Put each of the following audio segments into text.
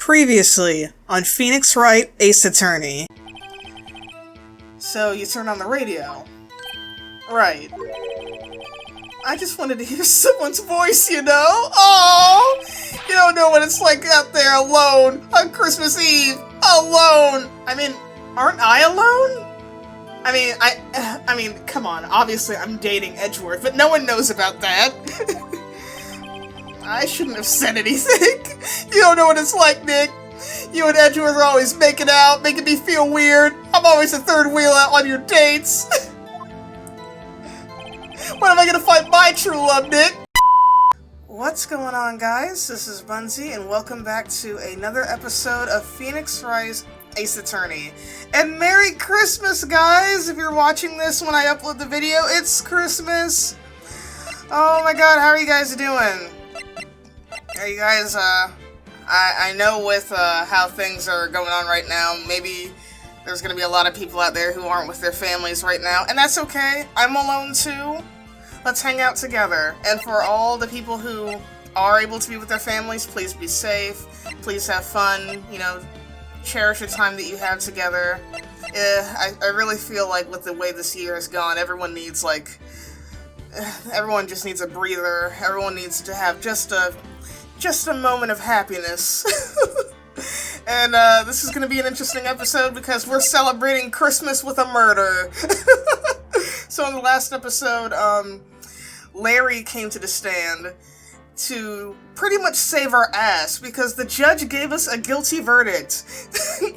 Previously on Phoenix Wright, Ace Attorney. So you turn on the radio. Right. I just wanted to hear someone's voice, you know? Oh, you don't know what it's like out there alone on Christmas Eve. Alone. I mean, aren't I alone? I mean, come on. Obviously, I'm dating Edgeworth, but no one knows about that. I shouldn't have said anything. You don't know what it's like, Nick. You and Edgeworth are always making out, making me feel weird. I'm always the third wheel out on your dates. When am I gonna find my true love, Nick? What's going on, guys? This is Bunzi, and welcome back to another episode of Phoenix Wright's Ace Attorney. And Merry Christmas, guys! If you're watching this when I upload the video, it's Christmas! Oh my god, how are you guys doing? Are you guys, I know with, how things are going on right now, maybe there's gonna be a lot of people out there who aren't with their families right now, and that's okay. I'm alone too. Let's hang out together. And for all the people who are able to be with their families, please be safe. Please have fun, you know, cherish the time that you have together. I really feel like with the way this year has gone, everyone needs, like, everyone just needs a breather. Everyone needs to have just a moment of happiness. And this is going to be an interesting episode because we're celebrating Christmas with a murder. So in the last episode, Larry came to the stand to pretty much save our ass because the judge gave us a guilty verdict.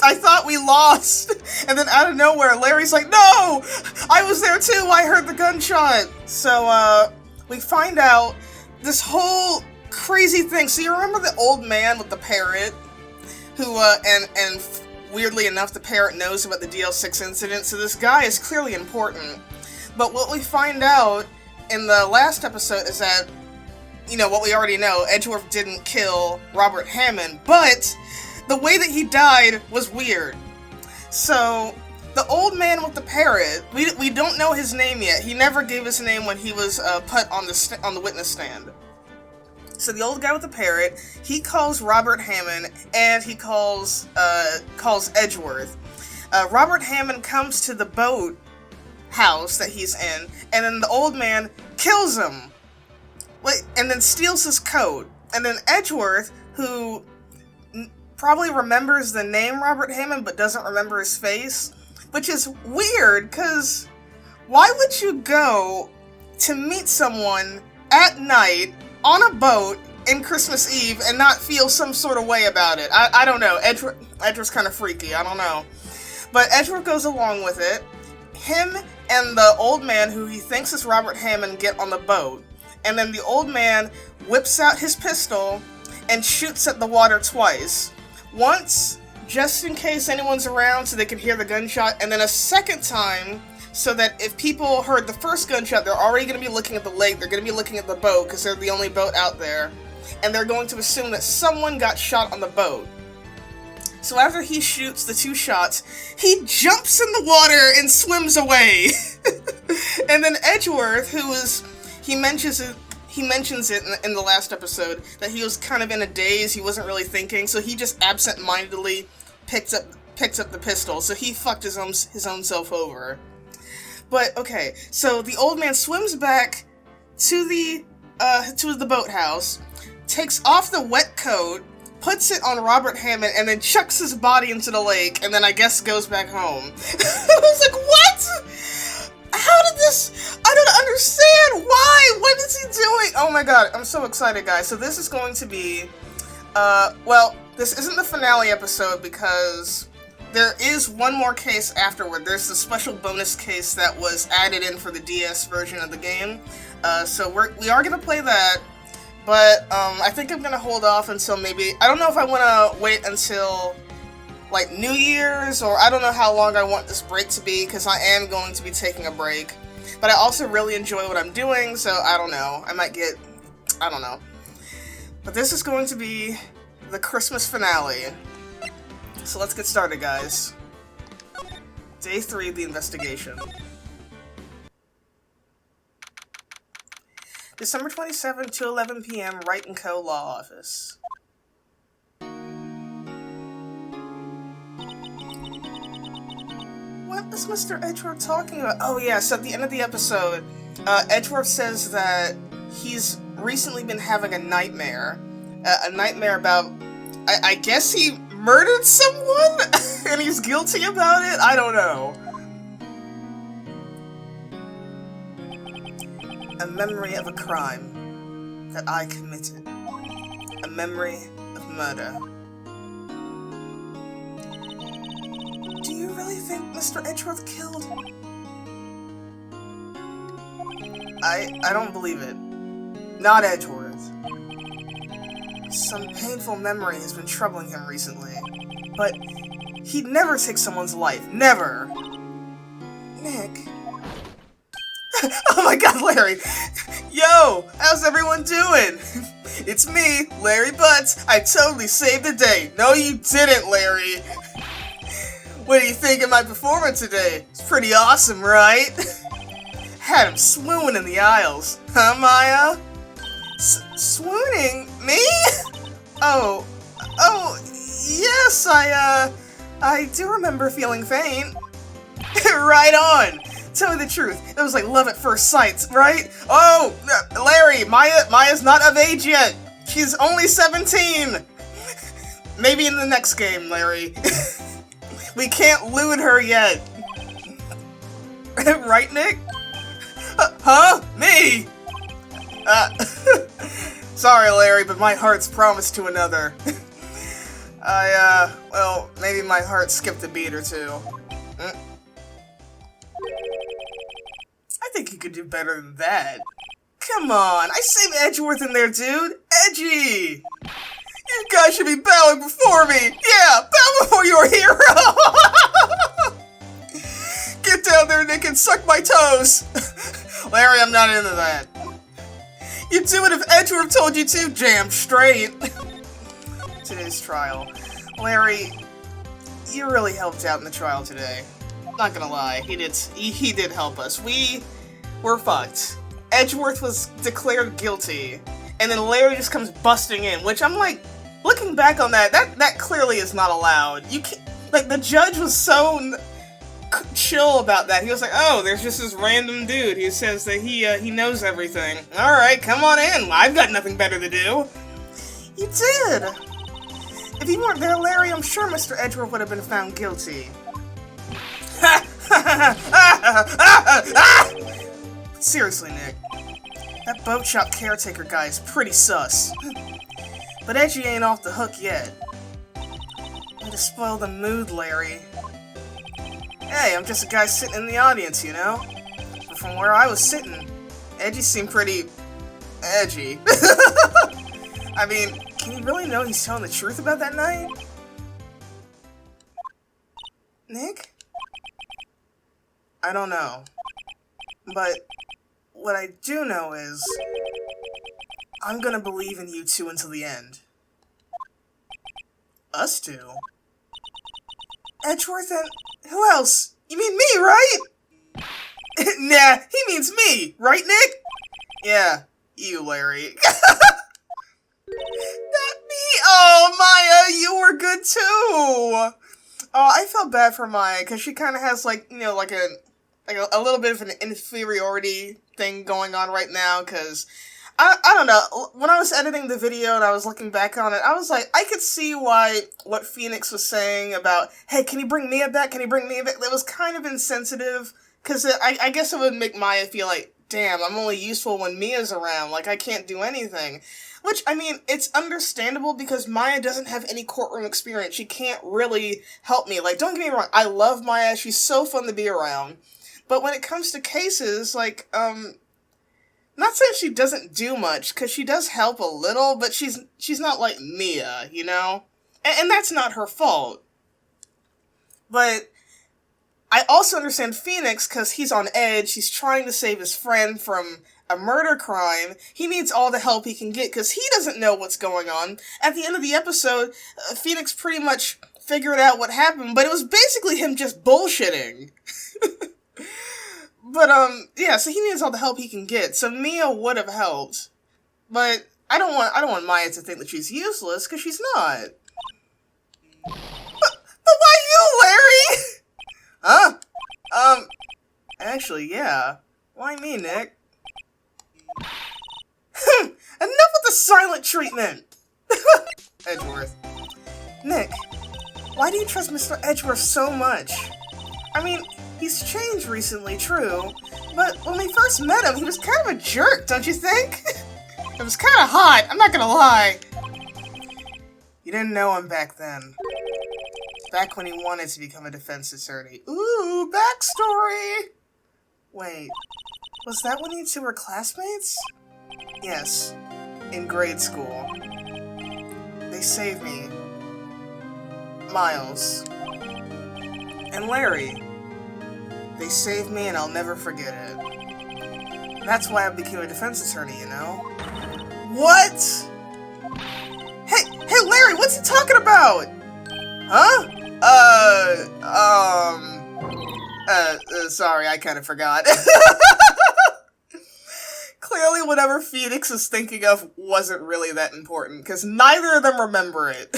I thought we lost. And then out of nowhere, Larry's like, no! I was there too! I heard the gunshot! So, we find out this whole crazy thing. So you remember the old man with the parrot? Who, and weirdly enough, the parrot knows about the DL6 incident, so this guy is clearly important. But what we find out in the last episode is that, you know, what we already know, Edgeworth didn't kill Robert Hammond, but the way that he died was weird. So, the old man with the parrot, we don't know his name yet. He never gave his name when he was put on the witness stand. So the old guy with the parrot, he calls Robert Hammond, and he calls Edgeworth. Robert Hammond comes to the boat house that he's in, and then the old man kills him. And then steals his coat. And then Edgeworth, who probably remembers the name Robert Hammond, but doesn't remember his face, which is weird, because why would you go to meet someone at night on a boat in Christmas Eve and not feel some sort of way about it? I don't know. Edgeworth's kind of freaky. I don't know. But Edgeworth goes along with it. Him and the old man, who he thinks is Robert Hammond, get on the boat. And then the old man whips out his pistol and shoots at the water twice. Once, just in case anyone's around so they can hear the gunshot, and then a second time so that if people heard the first gunshot, they're already going to be looking at the lake, they're going to be looking at the boat, because they're the only boat out there, and they're going to assume that someone got shot on the boat. So after he shoots the two shots, he jumps in the water and swims away. And then Edgeworth, he mentions it in the last episode, that he was kind of in a daze, he wasn't really thinking, so he just absent-mindedly picks up the pistol, so he fucked his own self over. But, okay, so the old man swims back to the boathouse, takes off the wet coat, puts it on Robert Hammond, and then chucks his body into the lake, and then I guess goes back home. I was like, what? How did this? I don't understand. Why? What is he doing? Oh my god, I'm so excited, guys. So this is going to be, well, this isn't the finale episode because there is one more case afterward. There's a special bonus case that was added in for the DS version of the game. So we are going to play that, but I think I'm going to hold off until maybe, I don't know if I want to wait until like New Year's, or I don't know how long I want this break to be, because I am going to be taking a break. But I also really enjoy what I'm doing, so I don't know. I don't know. But this is going to be the Christmas finale. So let's get started, guys. Day 3 of the investigation. December 27, 2:11 p.m., Wright & Co. Law Office. What is Mr. Edgeworth talking about? Oh yeah, so at the end of the episode, Edgeworth says that he's recently been having a nightmare. A nightmare about, I guess he murdered someone? And he's guilty about it? I don't know. A memory of a crime that I committed. A memory of murder. Do you really think Mr. Edgeworth killed? I don't believe it. Not Edgeworth. Some painful memory has been troubling him recently. But he'd never take someone's life. Never! Nick... Oh my god, Larry! Yo! How's everyone doing? It's me, Larry Butts. I totally saved the day. No, you didn't, Larry. What do you think of my performance today? It's pretty awesome, right? Had him swooning in the aisles. Huh, Maya? Swooning? Me? Oh, yes, I do remember feeling faint. Right on! Tell me the truth, it was like love at first sight, right? Oh, Larry, Maya's not of age yet. She's only 17. Maybe in the next game, Larry. We can't lewd her yet. Right, Nick? Huh? Me? Sorry, Larry, but my heart's promised to another. Well, maybe my heart skipped a beat or two. I think you could do better than that. Come on, I saved Edgeworth in there, dude. Edgy! You guys should be bowing before me! Yeah, bow before your hero! Get down there, Nick, and suck my toes! Larry, I'm not into that. You'd do it if Edgeworth told you to, damn straight. Today's trial. Larry, you really helped out in the trial today. Not gonna lie, he did help us. We were fucked. Edgeworth was declared guilty, and then Larry just comes busting in, which I'm like, looking back on that clearly is not allowed. You can't, like, the judge was so chill about that. He was like, oh, there's just this random dude who says that he knows everything. Alright, come on in. I've got nothing better to do. You did! If you weren't there, Larry, I'm sure Mr. Edgeworth would have been found guilty. Seriously, Nick. That boat shop caretaker guy is pretty sus. But Edgy ain't off the hook yet. Way to spoil the mood, Larry. Hey, I'm just a guy sitting in the audience, you know? But from where I was sitting, Edgy seemed pretty... edgy. I mean, can you really know he's telling the truth about that night? Nick? I don't know. But what I do know is I'm gonna believe in you two until the end. Us two? Edgeworth and... who else? You mean me, right? Nah, he means me, right, Nick? Yeah, you, Larry. Not me! Oh, Maya, you were good too! Oh, I felt bad for Maya, because she kind of has, like, you know, like a little bit of an inferiority thing going on right now, because, I don't know, when I was editing the video and I was looking back on it, I was like, I could see what Phoenix was saying about, hey, can you bring Mia back? Can you bring Mia back? That was kind of insensitive, because I guess it would make Maya feel like, damn, I'm only useful when Mia's around, like, I can't do anything. Which, I mean, it's understandable because Maya doesn't have any courtroom experience. She can't really help me. Like, don't get me wrong, I love Maya, she's so fun to be around. But when it comes to cases, like, not saying she doesn't do much, because she does help a little, but she's not like Mia, you know? And that's not her fault. But I also understand Phoenix, because he's on edge, he's trying to save his friend from a murder crime. He needs all the help he can get, because he doesn't know what's going on. At the end of the episode, Phoenix pretty much figured out what happened, but it was basically him just bullshitting. But, yeah, so he needs all the help he can get, so Mia would have helped. But I don't want Maya to think that she's useless, because she's not. But why you, Larry? Huh? actually, yeah. Why me, Nick? Enough with the silent treatment! Edgeworth. Nick, why do you trust Mr. Edgeworth so much? I mean, he's changed recently, true, but when we first met him, he was kind of a jerk, don't you think? It was kind of hot, I'm not gonna lie. You didn't know him back then. Back when he wanted to become a defense attorney. Ooh, backstory! Wait, was that when you two were classmates? Yes, in grade school. They saved me. Miles. And Larry. They saved me and I'll never forget it. That's why I became a defense attorney, you know? What? Hey Larry, what's he talking about? Huh? Sorry, I kind of forgot. Clearly whatever Phoenix is thinking of wasn't really that important, because neither of them remember it.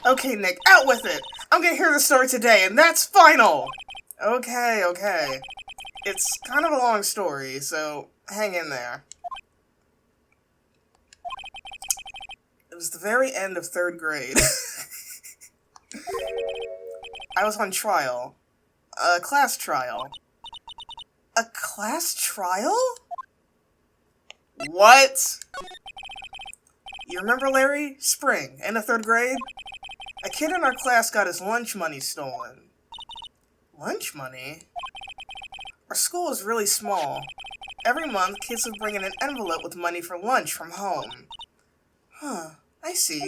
Okay, Nick, out with it! I'm gonna hear the story today, and that's final! Okay. It's kind of a long story, so hang in there. It was the very end of 3rd grade. I was on trial. A class trial. A class trial? What? You remember Larry? Spring, end of 3rd grade? A kid in our class got his lunch money stolen. Lunch money? Our school is really small. Every month, kids would bring in an envelope with money for lunch from home. Huh, I see.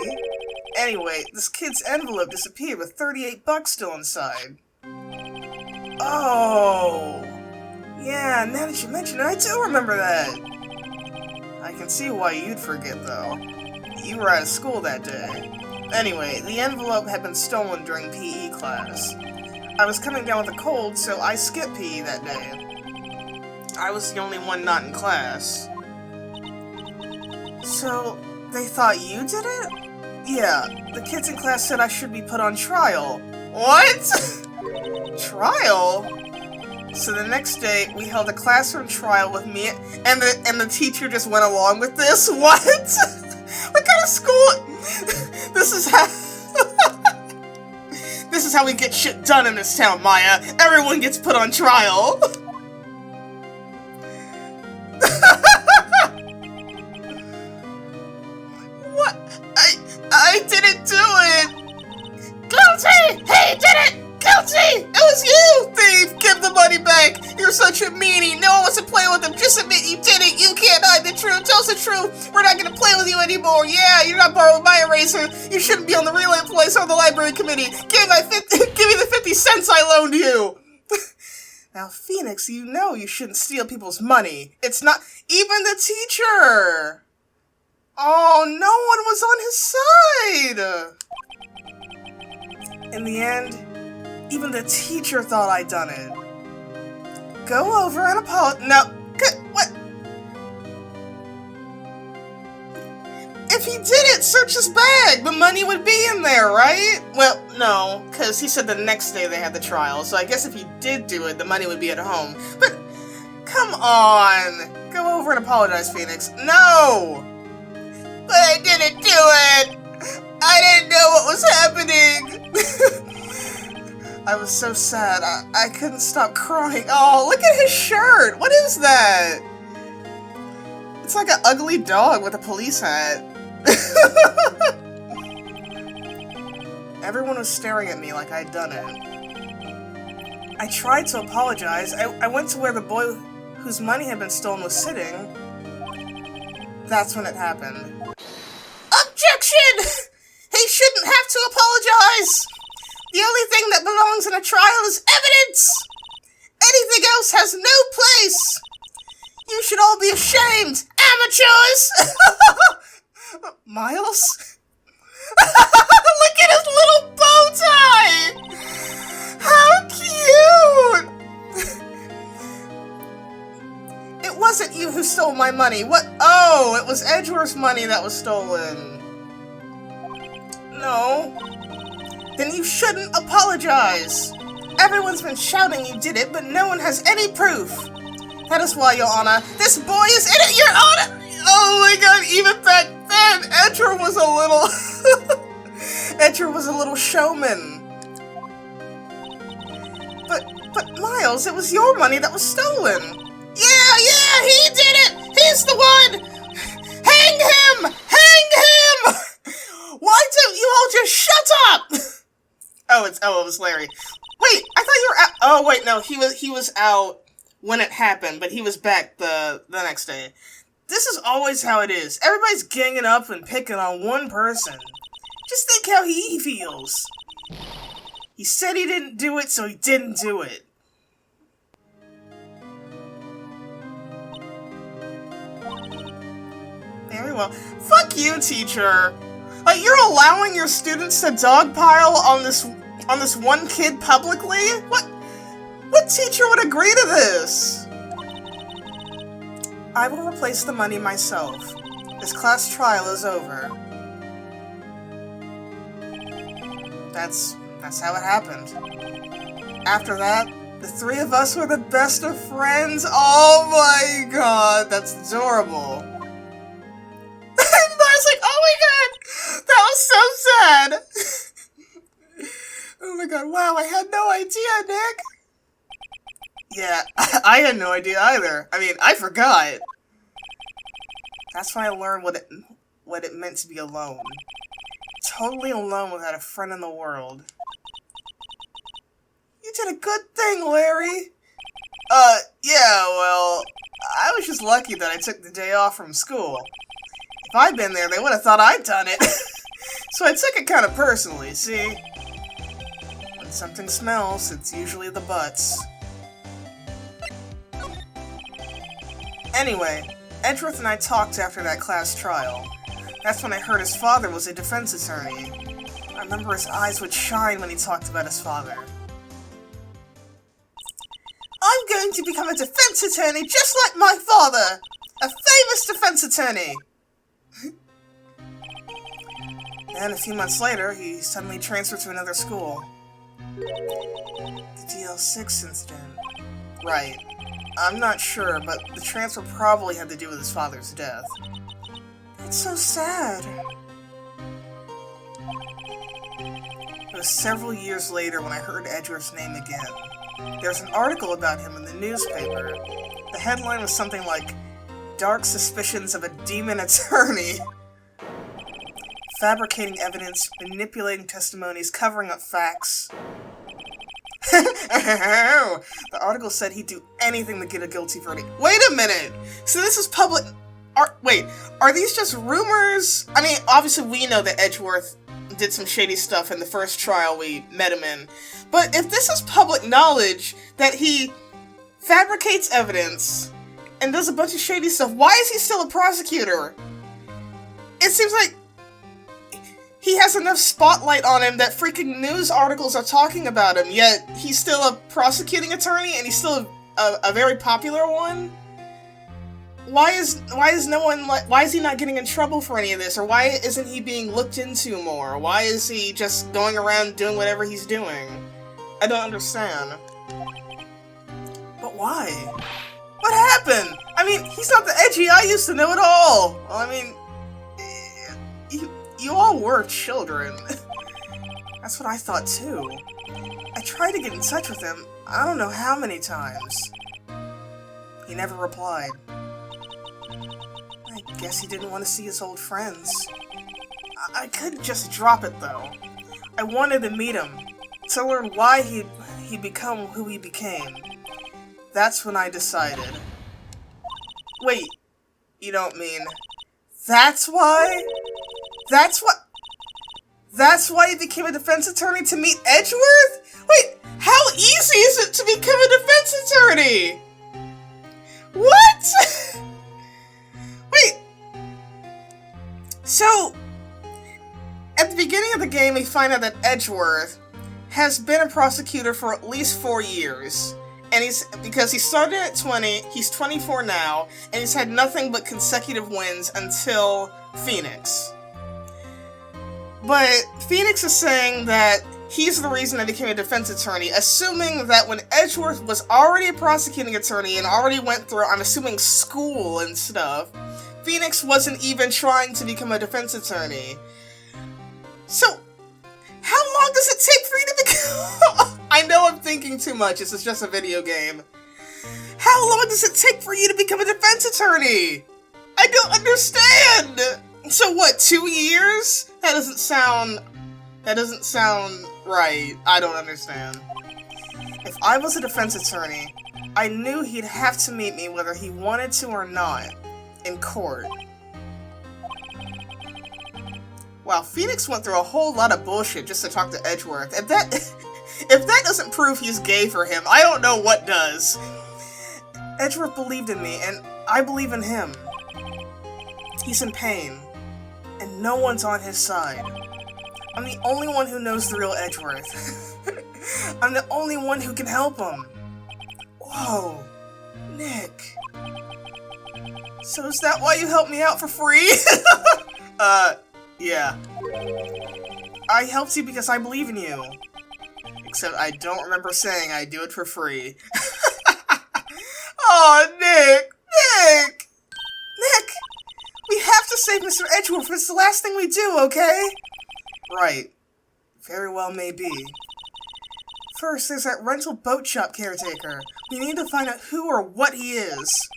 Anyway, this kid's envelope disappeared with $38 still inside. Oh! Yeah, now that you mention it, I do remember that. I can see why you'd forget, though. You were out of school that day. Anyway, the envelope had been stolen during PE class. I was coming down with a cold, so I skipped PE that day. I was the only one not in class. So, they thought you did it? Yeah, the kids in class said I should be put on trial. What? Trial? So the next day, we held a classroom trial with me, and the teacher just went along with this? What? What kind of school? This is how... This is how we get shit done in this town, Maya. Everyone gets put on trial. What? I didn't do it! Guilty! He did it! Guilty! It was you, thief! Give the money back! You're such a meanie! No one wants to play with him! Just admit you did it! You can't hide the truth! Tell us the truth! We're not gonna play with you anymore! Yeah, you're not borrowing my eraser! You shouldn't be on the relay place or the library committee! Give me the 50 cents I loaned you! Now, Phoenix, you know you shouldn't steal people's money. It's not... Even the teacher! Oh, no one was on his side! In the end... Even the teacher thought I'd done it. Go over and apologize. No. What? If he did it, search his bag. The money would be in there, right? Well, no, because he said the next day they had the trial, so I guess if he did do it, the money would be at home. But, come on. Go over and apologize, Phoenix. No! But I didn't do it! I didn't know what was happening! I was so sad. I couldn't stop crying. Oh, look at his shirt! What is that? It's like an ugly dog with a police hat. Everyone was staring at me like I'd done it. I tried to apologize. I went to where the boy whose money had been stolen was sitting. That's when it happened. Objection! He shouldn't have to apologize! The only thing that belongs in a trial is evidence! Anything else has no place! You should all be ashamed! Amateurs! Miles? Look at his little bow tie! How cute! It wasn't you who stole my money. What? Oh, it was Edgeworth's money that was stolen. No. Then you shouldn't apologize. Everyone's been shouting you did it, but no one has any proof. That is why, Your Honor, this boy is in it, Your Honor! Oh my god, even back then, Edgeworth was a little... Edgeworth was a little showman. But Miles, it was your money that was stolen. Yeah, he did it! He's the one! Hang him! Hang him! Why don't you all just shut up? It was Larry. Wait, I thought you were out. Oh wait, no, he was out when it happened, but he was back the next day. This is always how it is. Everybody's ganging up and picking on one person. Just think how he feels. He said he didn't do it, so he didn't do it. Very well. Fuck you, teacher. Like, you're allowing your students to dogpile on this one kid publicly? What teacher would agree to this? I will replace the money myself. This class trial is over. That's how it happened. After that, the three of us were the best of friends. Oh my god, that's adorable. And I was like, oh my god, that was so sad. Oh my god, wow, I had no idea, Nick. Yeah, I had no idea either. I mean, I forgot. That's when I learned what it meant to be alone. Totally alone without a friend in the world. You did a good thing, Larry. Yeah, well, I was just lucky that I took the day off from school. If I'd been there, they would have thought I'd done it. So I took it kind of personally, see? When something smells, it's usually the butts. Anyway, Edgeworth and I talked after that class trial. That's when I heard his father was a defense attorney. I remember his eyes would shine when he talked about his father. I'm going to become a defense attorney just like my father! A famous defense attorney! Then, a few months later, he suddenly transferred to another school. The DL6 incident. Right. I'm not sure, but the transfer probably had to do with his father's death. It's so sad. It was several years later when I heard Edgeworth's name again. There was an article about him in the newspaper. The headline was something like, "Dark Suspicions of a Demon Attorney." Fabricating evidence, manipulating testimonies, covering up facts. The article said he'd do anything to get a guilty verdict. Wait a minute! So this is public... Wait, are these just rumors? I mean, obviously we know that Edgeworth did some shady stuff in the first trial we met him in. But if this is public knowledge that he fabricates evidence and does a bunch of shady stuff, why is he still a prosecutor? It seems like he has enough spotlight on him that freaking news articles are talking about him, yet he's still a prosecuting attorney and he's still a very popular one? Why is he not getting in trouble for any of this? Or why isn't he being looked into more? Why is he just going around doing whatever he's doing? I don't understand. But why? What happened? I mean, he's not the Edgy I used to know at all! Well, I mean, you all were children. That's what I thought too. I tried to get in touch with him, I don't know how many times. He never replied. I guess he didn't want to see his old friends. I couldn't just drop it though. I wanted to meet him, to learn why he'd become who he became. That's when I decided. Wait, you don't mean... That's why? That's why he became a defense attorney, to meet Edgeworth? Wait, how easy is it to become a defense attorney? What? Wait. So, at the beginning of the game, we find out that Edgeworth has been a prosecutor for at least 4 years. And because he started at 20, he's 24 now, and he's had nothing but consecutive wins until Phoenix. But Phoenix is saying that he's the reason I became a defense attorney, assuming that when Edgeworth was already a prosecuting attorney and already went through, I'm assuming, school and stuff, Phoenix wasn't even trying to become a defense attorney. So, how long does it take for you to become... I know I'm thinking too much, this is just a video game. How long does it take for you to become a defense attorney? I don't understand! So what, 2 years? That doesn't sound right. I don't understand. If I was a defense attorney, I knew he'd have to meet me whether he wanted to or not, in court. Wow, Phoenix went through a whole lot of bullshit just to talk to Edgeworth. If that doesn't prove he's gay for him, I don't know what does. Edgeworth believed in me, and I believe in him. He's in pain, and no one's on his side. I'm the only one who knows the real Edgeworth. I'm the only one who can help him. Whoa, Nick. So is that why you helped me out for free? Yeah. I helped you because I believe in you. Except I don't remember saying I'd do it for free. Oh, Nick! Nick! Nick! We have to save Mr. Edgeworth. It's the last thing we do, okay? Right. Very well may be. First, there's that rental boat shop caretaker. We need to find out who or what he is.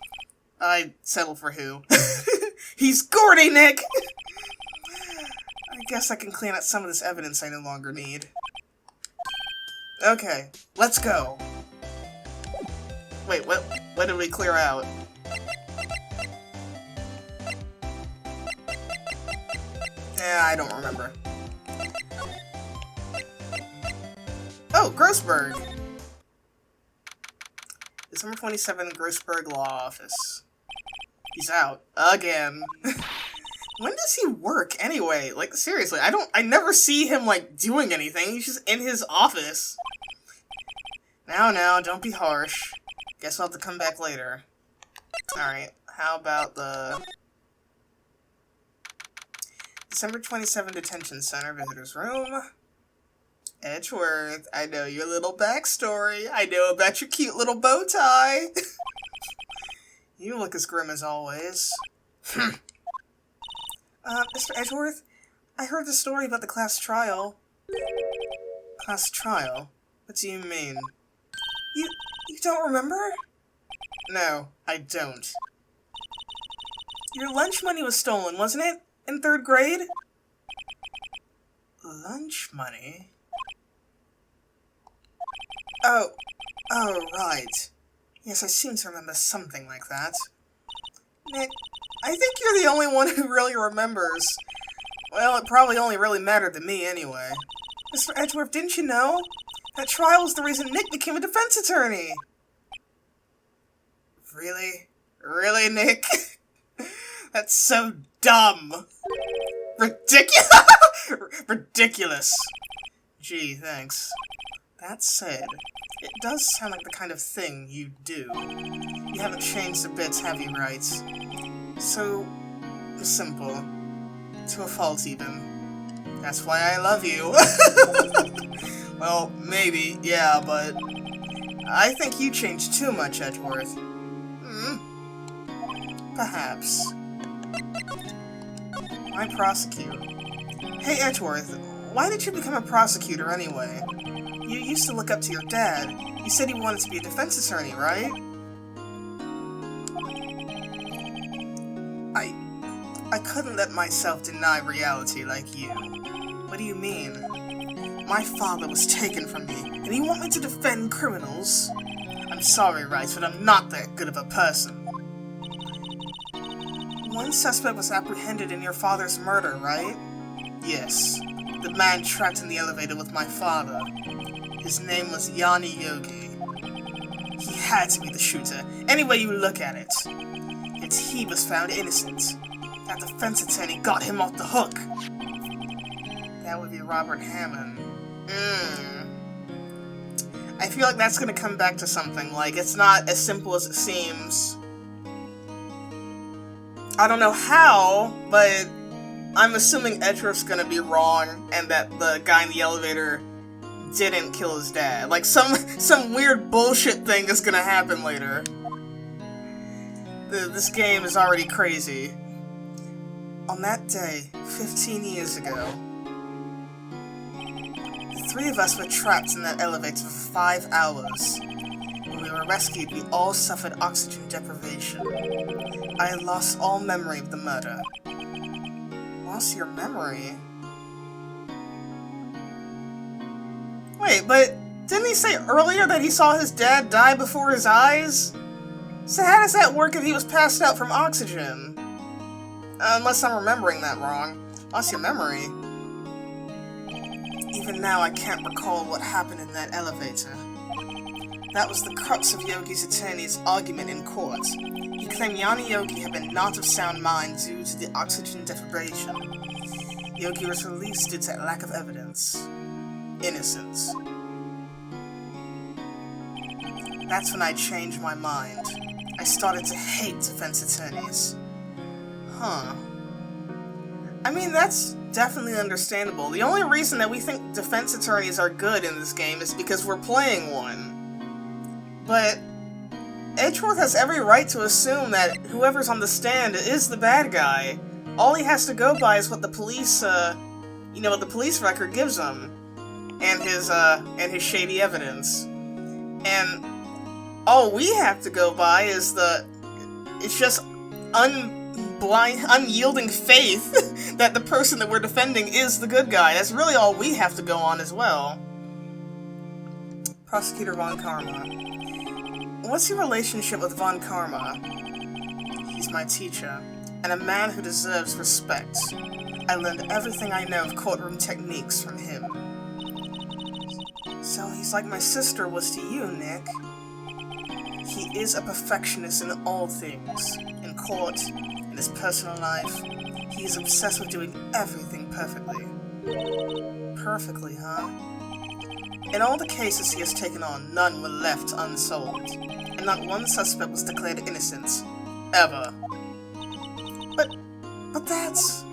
I'd settle for who. He's Gordy, Nick! I guess I can clean out some of this evidence I no longer need. Okay, let's go. Wait, what did we clear out? Yeah, I don't remember. Oh, Grossberg! December 27, Grossberg Law Office. He's out. Again. When does he work, anyway? Like, seriously, I never see him, like, doing anything. He's just in his office. Now, don't be harsh. Guess I'll have to come back later. Alright, how about the... December 27 Detention Center, Visitor's Room. Edgeworth, I know your little backstory. I know about your cute little bow tie. You look as grim as always. Mr. Edgeworth, I heard the story about the class trial. Class trial? What do you mean? You don't remember? No, I don't. Your lunch money was stolen, wasn't it? In 3rd grade? Lunch money? Oh, right. Yes, I seem to remember something like that. Nick, I think you're the only one who really remembers. Well, it probably only really mattered to me anyway. Mr. Edgeworth, didn't you know? That trial was the reason Nick became a defense attorney. Really? Really, Nick? That's so dumb. Ridiculous. Gee, thanks. That said, it does sound like the kind of thing you do. You haven't changed a bit, have you, right? So simple. To a fault, even. That's why I love you. Well, maybe, yeah, but... I think you changed too much, Edgeworth. Perhaps. Why prosecute? Hey, Edgeworth, why did you become a prosecutor anyway? You used to look up to your dad. You said he wanted to be a defense attorney, right? I couldn't let myself deny reality like you. What do you mean? My father was taken from me, and you want me to defend criminals? I'm sorry, Wright, but I'm not that good of a person. One suspect was apprehended in your father's murder, right? Yes. The man trapped in the elevator with my father. His name was Yanni Yogi. He had to be the shooter, any way you look at it. Yet he was found innocent. That defense attorney got him off the hook. That would be Robert Hammond. I feel like that's gonna come back to something, like, it's not as simple as it seems. I don't know how, but I'm assuming Edgeworth's gonna be wrong, and that the guy in the elevator didn't kill his dad. Like, some weird bullshit thing is gonna happen later. This game is already crazy. On that day, 15 years ago, the three of us were trapped in that elevator for 5 hours. When we were rescued, we all suffered oxygen deprivation. I had lost all memory of the murder. Lost your memory? Wait, but didn't he say earlier that he saw his dad die before his eyes? So how does that work if he was passed out from oxygen? Unless I'm remembering that wrong. Lost your memory? Even now I can't recall what happened in that elevator. That was the crux of Yogi's attorney's argument in court. He claimed Yanni Yogi had been not of sound mind due to the oxygen deprivation. Yogi was released due to lack of evidence. Innocence. That's when I changed my mind. I started to hate defense attorneys. Huh. I mean, that's definitely understandable. The only reason that we think defense attorneys are good in this game is because we're playing one. But Edgeworth has every right to assume that whoever's on the stand is the bad guy. All he has to go by is what the police, what the police record gives him. And his shady evidence. And all we have to go by is it's just unyielding faith that the person that we're defending is the good guy. That's really all we have to go on as well. Prosecutor Von Karma. What's your relationship with Von Karma? He's my teacher, and a man who deserves respect. I learned everything I know of courtroom techniques from him. So he's like my sister was to you, Nick. He is a perfectionist in all things. In court, in his personal life, he is obsessed with doing everything perfectly. Perfectly, huh? In all the cases he has taken on, none were left unsolved, and not one suspect was declared innocent. Ever. But that's...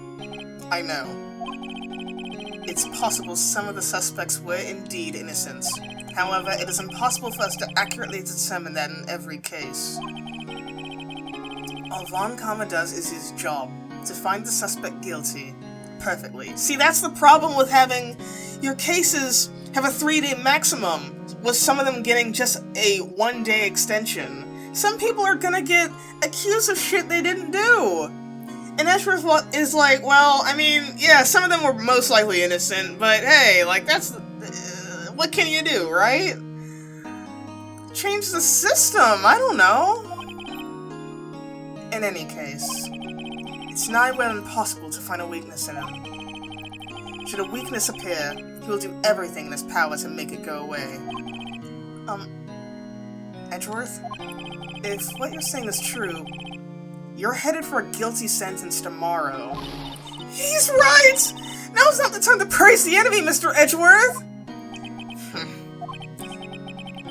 I know. It's possible some of the suspects were indeed innocent. However, it is impossible for us to accurately determine that in every case. All Von Karma does is his job, to find the suspect guilty. Perfectly. See, that's the problem with having your cases have a 3-day maximum, with some of them getting just a 1-day extension. Some people are gonna get accused of shit they didn't do. And Edgeworth is like, well, I mean, yeah, some of them were most likely innocent, but hey, like, that's... what can you do, right? Change the system, I don't know. In any case, it's nigh well impossible to find a weakness in him. Should a weakness appear, he will do everything in his power to make it go away. Edgeworth? If what you're saying is true, you're headed for a guilty sentence tomorrow. He's right! Now's not the time to praise the enemy, Mr. Edgeworth!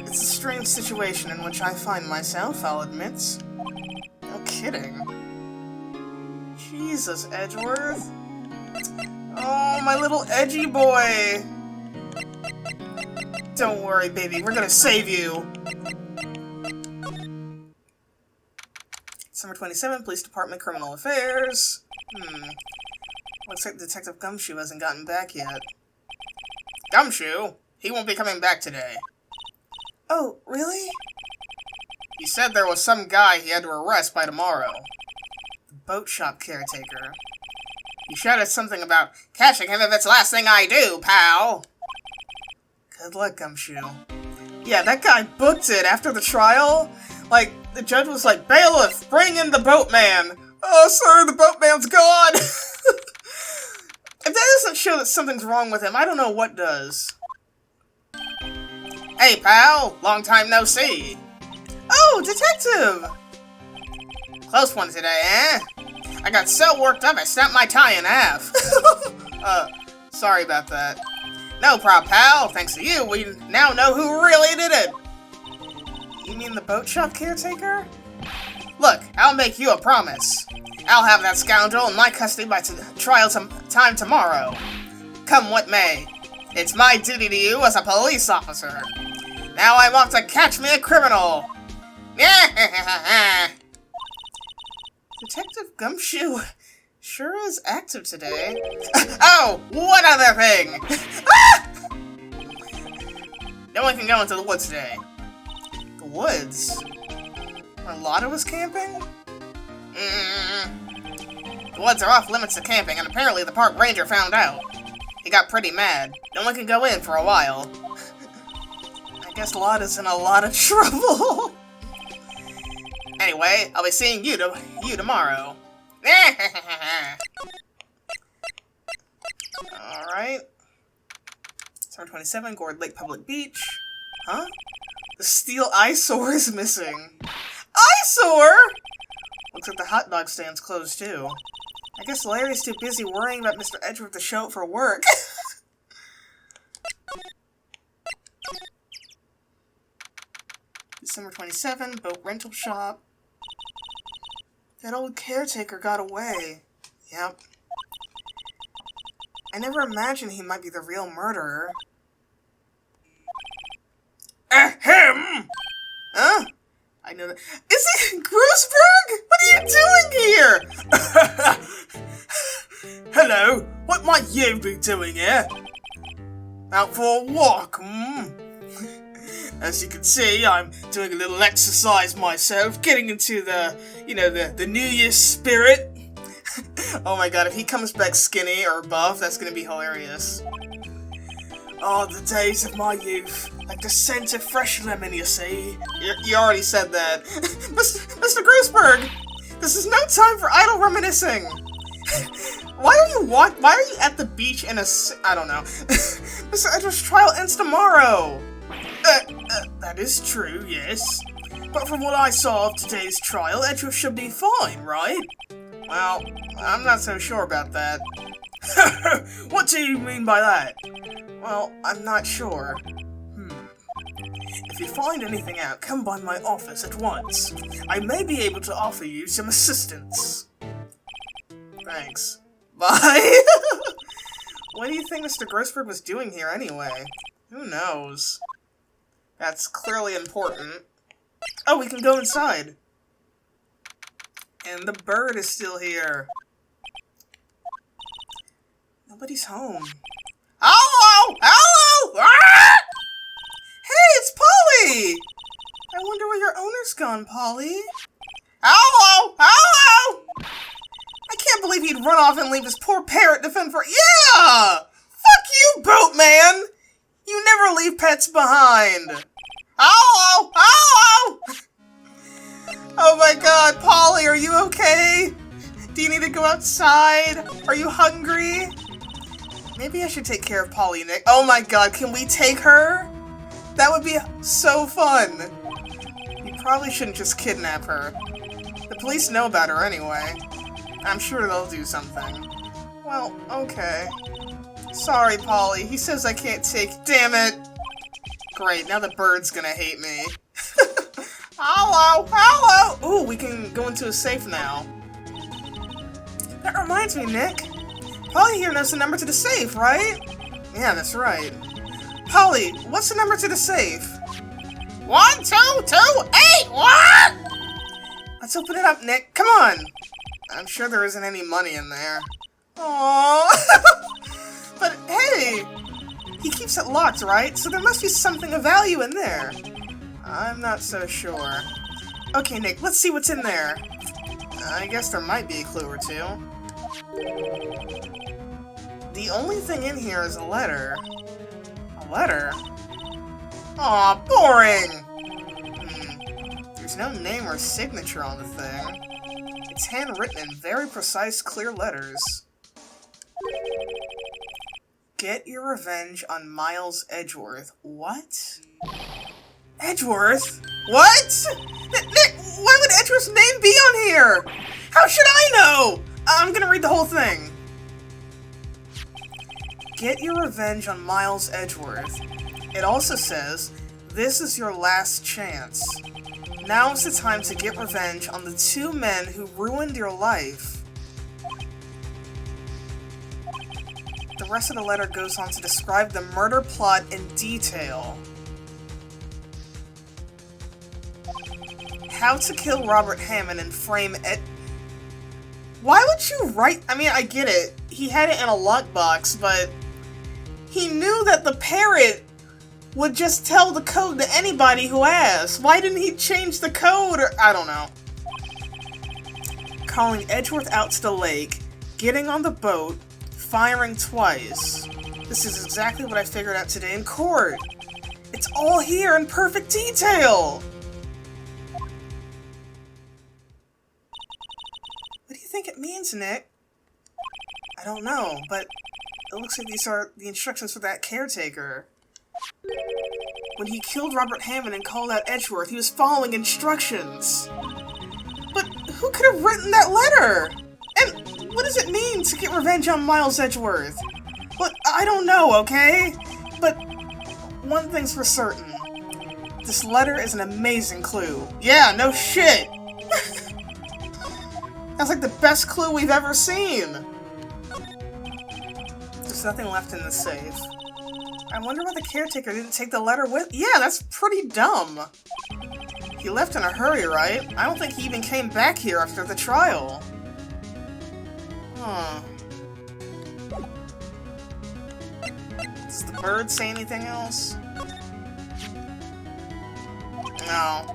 It's a strange situation in which I find myself, I'll admit. No kidding. Jesus, Edgeworth. Oh, my little edgy boy. Don't worry, baby, we're gonna save you. December 27, Police Department, Criminal Affairs. Looks like Detective Gumshoe hasn't gotten back yet. Gumshoe? He won't be coming back today. Oh, really? He said there was some guy he had to arrest by tomorrow. The boat shop caretaker. He shouted something about catching him if it's the last thing I do, pal. Good luck, Gumshoe. Yeah, that guy booked it after the trial. Like, the judge was like, bailiff, bring in the boatman. Oh, sir, the boatman's gone. If that doesn't show that something's wrong with him, I don't know what does. Hey, pal, long time no see. Oh, detective. Close one today, eh? I got so worked up I snapped my tie in half. Sorry about that. No problem, pal. Thanks to you, we now know who really did it. You mean the boat shop caretaker? Look, I'll make you a promise. I'll have that scoundrel in my custody by trial time tomorrow. Come what may. It's my duty to you as a police officer. Now I'm off to catch me a criminal. Detective Gumshoe sure is active today. Oh, one other thing! No one can go into the woods today. The woods? Where Lotta was camping? The woods are off limits to camping, and apparently the park ranger found out. He got pretty mad. No one can go in for a while. I guess Lotta's in a lot of trouble. Anyway, I'll be seeing you tomorrow. Alright. Summer 27, Gourd Lake Public Beach. Huh? The steel eyesore is missing. Eyesore?! Looks like the hot dog stand's closed too. I guess Larry's too busy worrying about Mr. Edgeworth to show up for work. December 27, boat rental shop. That old caretaker got away. Yep. I never imagined he might be the real murderer. Ahem! Huh? I know that. Is it Grossberg? What are you doing here? Hello, what might you be doing here? Out for a walk, hmm? As you can see, I'm doing a little exercise myself, getting into the, the New Year's spirit. Oh my god, if he comes back skinny or buff, that's gonna be hilarious. Oh, the days of my youth. Like the scent of fresh lemon, you see. You already said that. Mr. Grossberg, this is no time for idle reminiscing. Why are you at the beach in a... I don't know. Mr. Edgeworth's trial ends tomorrow. That is true, yes. But from what I saw of today's trial, Edgeworth should be fine, right? Well, I'm not so sure about that. What do you mean by that? Well, I'm not sure. If you find anything out, come by my office at once. I may be able to offer you some assistance. Thanks. Bye! What do you think Mr. Grossberg was doing here anyway? Who knows? That's clearly important. Oh, we can go inside. And the bird is still here. Nobody's home. Hello! Hello! Ah! Hey, it's Polly! I wonder where your owner's gone, Polly. Hello! Hello! I can't believe he'd run off and leave his poor parrot to fend for— Yeah! Fuck you, Boatman! You never leave pets behind. Hello! Hello! Oh my god, Polly, are you okay? Do you need to go outside? Are you hungry? Maybe I should take care of Polly, Nick. Oh my god, can we take her? That would be so fun. You probably shouldn't just kidnap her. The police know about her anyway. I'm sure they'll do something. Well, okay. Sorry, Polly. He says I can't take— Damn it! Great, now the bird's gonna hate me. Hello! Hello! Ooh, we can go into a safe now. That reminds me, Nick. Polly here knows the number to the safe, right? Yeah, that's right. Polly, what's the number to the safe? 12281! Let's open it up, Nick. Come on! I'm sure there isn't any money in there. Aww. But hey! He keeps it locked, right? So there must be something of value in there. I'm not so sure. Okay, Nick, let's see what's in there. I guess there might be a clue or two. The only thing in here is a letter. A letter? Aw, boring! There's no name or signature on the thing. It's handwritten in very precise, clear letters. Get your revenge on Miles Edgeworth. What? Edgeworth? What? Nick, why would Edgeworth's name be on here? How should I know? I'm gonna read the whole thing. Get your revenge on Miles Edgeworth. It also says, this is your last chance. Now's the time to get revenge on the two men who ruined your life. the rest of the letter goes on to describe the murder plot in detail. How to kill Robert Hammond and frame it. Why would you write? I mean, I get it. He had it in a lockbox, but he knew that the parrot would just tell the code to anybody who asked. Why didn't he change the code? Or I don't know. Calling Edgeworth out to the lake, getting on the boat, firing twice. This is exactly what I figured out today in court. It's all here in perfect detail. What do you think it means, Nick? I don't know, but it looks like these are the instructions for that caretaker. When he killed Robert Hammond and called out Edgeworth, he was following instructions. But who could have written that letter? And what does it mean to get revenge on Miles Edgeworth? Well, I don't know, okay? But one thing's for certain. This letter is an amazing clue. Yeah, no shit! That's like the best clue we've ever seen! There's nothing left in the safe. I wonder why the caretaker didn't take the letter with- Yeah, that's pretty dumb! He left in a hurry, right? I don't think he even came back here after the trial. Huh. Does the bird say anything else? No.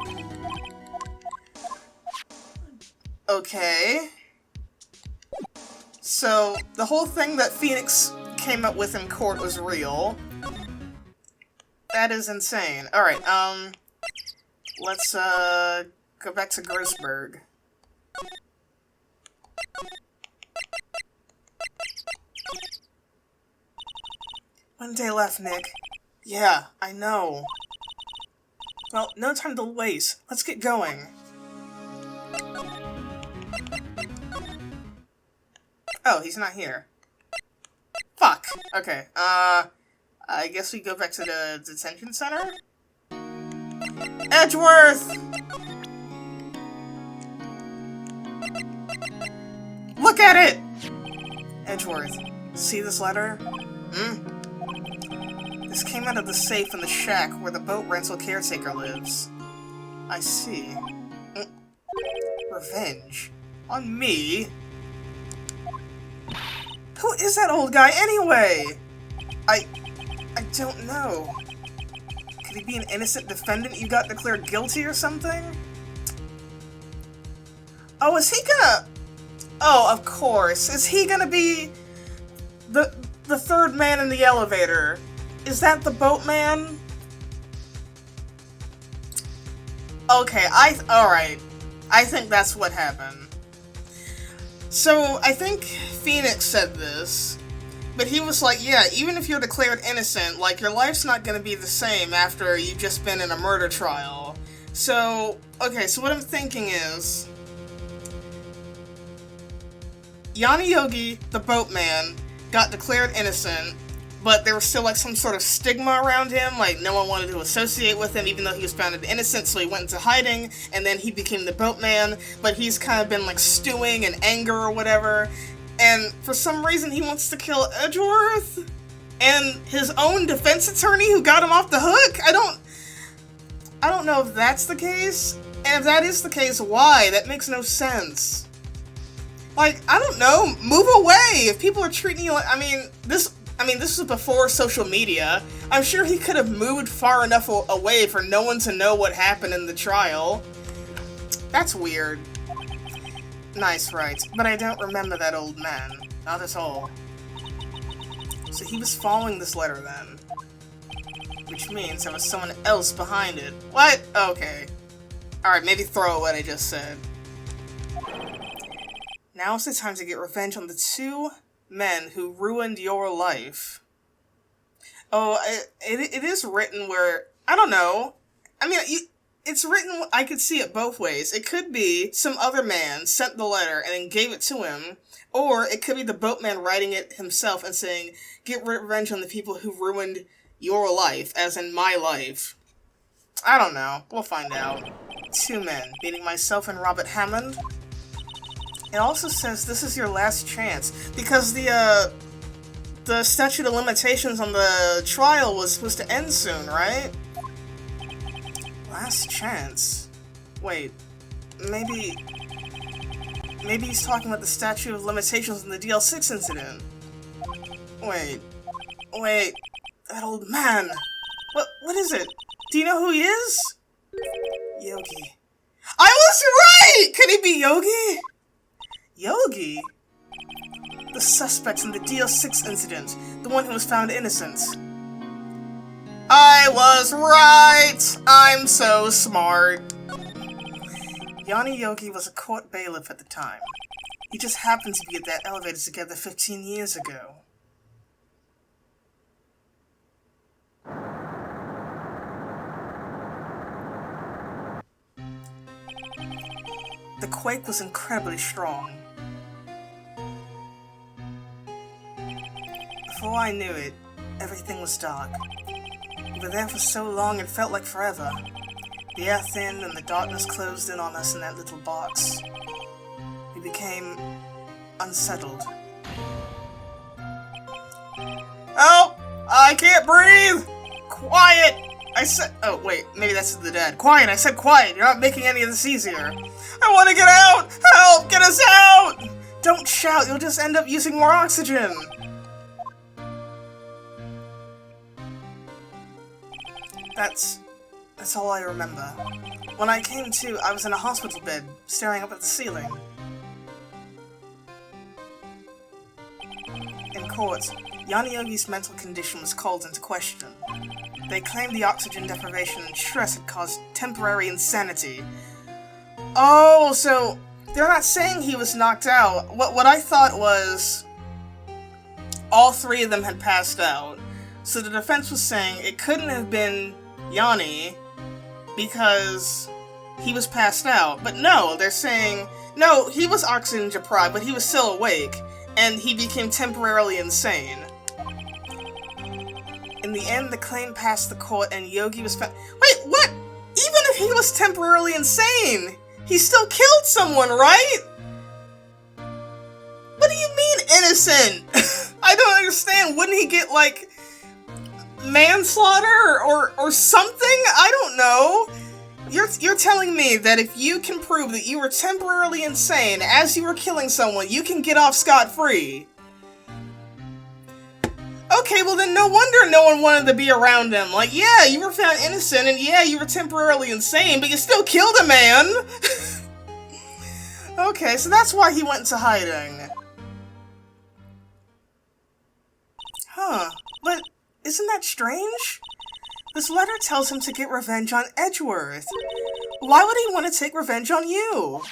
Okay. So, the whole thing that Phoenix came up with in court was real. That is insane. Alright, let's, go back to Grossberg. One day left, Nick. Yeah, I know. Well, no time to waste. Let's get going. Oh, he's not here. Fuck. Okay, I guess we go back to the detention center? Edgeworth! Look at it! Edgeworth, see this letter? This came out of the safe in the shack where the boat rental caretaker lives. I see. Revenge? On me? Who is that old guy anyway? I don't know. Could he be an innocent defendant you got declared guilty or something? Oh, is he gonna... Oh, of course. Is he gonna be the third man in the elevator? Is that the boatman? Okay, alright. I think that's what happened. So, I think Phoenix said this, but he was like, yeah, even if you're declared innocent, like, your life's not gonna be the same after you've just been in a murder trial. So, okay, so what I'm thinking is, Yanni Yogi, the boatman, got declared innocent, but there was still, like, some sort of stigma around him, like, no one wanted to associate with him, even though he was found innocent, so he went into hiding, and then he became the boatman, but he's kind of been, like, stewing in anger or whatever, and for some reason he wants to kill Edgeworth? And his own defense attorney who got him off the hook? I don't know if that's the case, and if that is the case, why? That makes no sense. Like, I don't know, move away! If people are treating you like, this was before social media. I'm sure he could have moved far enough away for no one to know what happened in the trial. That's weird. Nice, right. But I don't remember that old man. Not at all. So he was following this letter then. Which means there was someone else behind it. What? Okay. Alright, maybe throw what I just said. Now's the time to get revenge on the two men who ruined your life. Oh, it is written where, I don't know. I mean, it's written, I could see it both ways. It could be some other man sent the letter and then gave it to him, or it could be the boatman writing it himself and saying, get revenge on the people who ruined your life, as in my life. I don't know. We'll find out. Two men, meaning myself and Robert Hammond. It also says this is your last chance, because the the statute of limitations on the trial was supposed to end soon, right? Last chance. Wait, maybe he's talking about the statute of limitations on the DL6 incident. Wait, that old man. What is it? Do you know who he is? Yogi. I was right! Could he be Yogi? Yogi? The suspect in the DL6 incident, the one who was found innocent. I was right! I'm so smart. Yanni Yogi was a court bailiff at the time. He just happened to be at that elevator together 15 years ago. The quake was incredibly strong. Before I knew it, everything was dark. We were there for so long it felt like forever. The air thinned and the darkness closed in on us in that little box. We became unsettled. Help! I can't breathe! Quiet! I said— oh wait, maybe that's the dead. Quiet, I said quiet! You're not making any of this easier. I want to get out! Help! Get us out! Don't shout, you'll just end up using more oxygen! That's all I remember. When I came to, I was in a hospital bed, staring up at the ceiling. In court, Yanni Yogi's mental condition was called into question. They claimed the oxygen deprivation and stress had caused temporary insanity. Oh, so they're not saying he was knocked out. What I thought was all three of them had passed out. So the defense was saying it couldn't have been Yanni because he was passed out. But no, they're saying, no, he was oxygen deprived, but he was still awake, and he became temporarily insane. In the end, the claim passed the court and Yogi was found— wait, what? Even if he was temporarily insane, he still killed someone, right? What do you mean, innocent? I don't understand. Wouldn't he get, like, manslaughter or something? I don't know. You're telling me that if you can prove that you were temporarily insane as you were killing someone, you can get off scot-free. Okay, well then no wonder no one wanted to be around him. Like, yeah, you were found innocent, and yeah, you were temporarily insane, but you still killed a man! Okay, so that's why he went into hiding. Huh, but isn't that strange? This letter tells him to get revenge on Edgeworth. Why would he want to take revenge on you?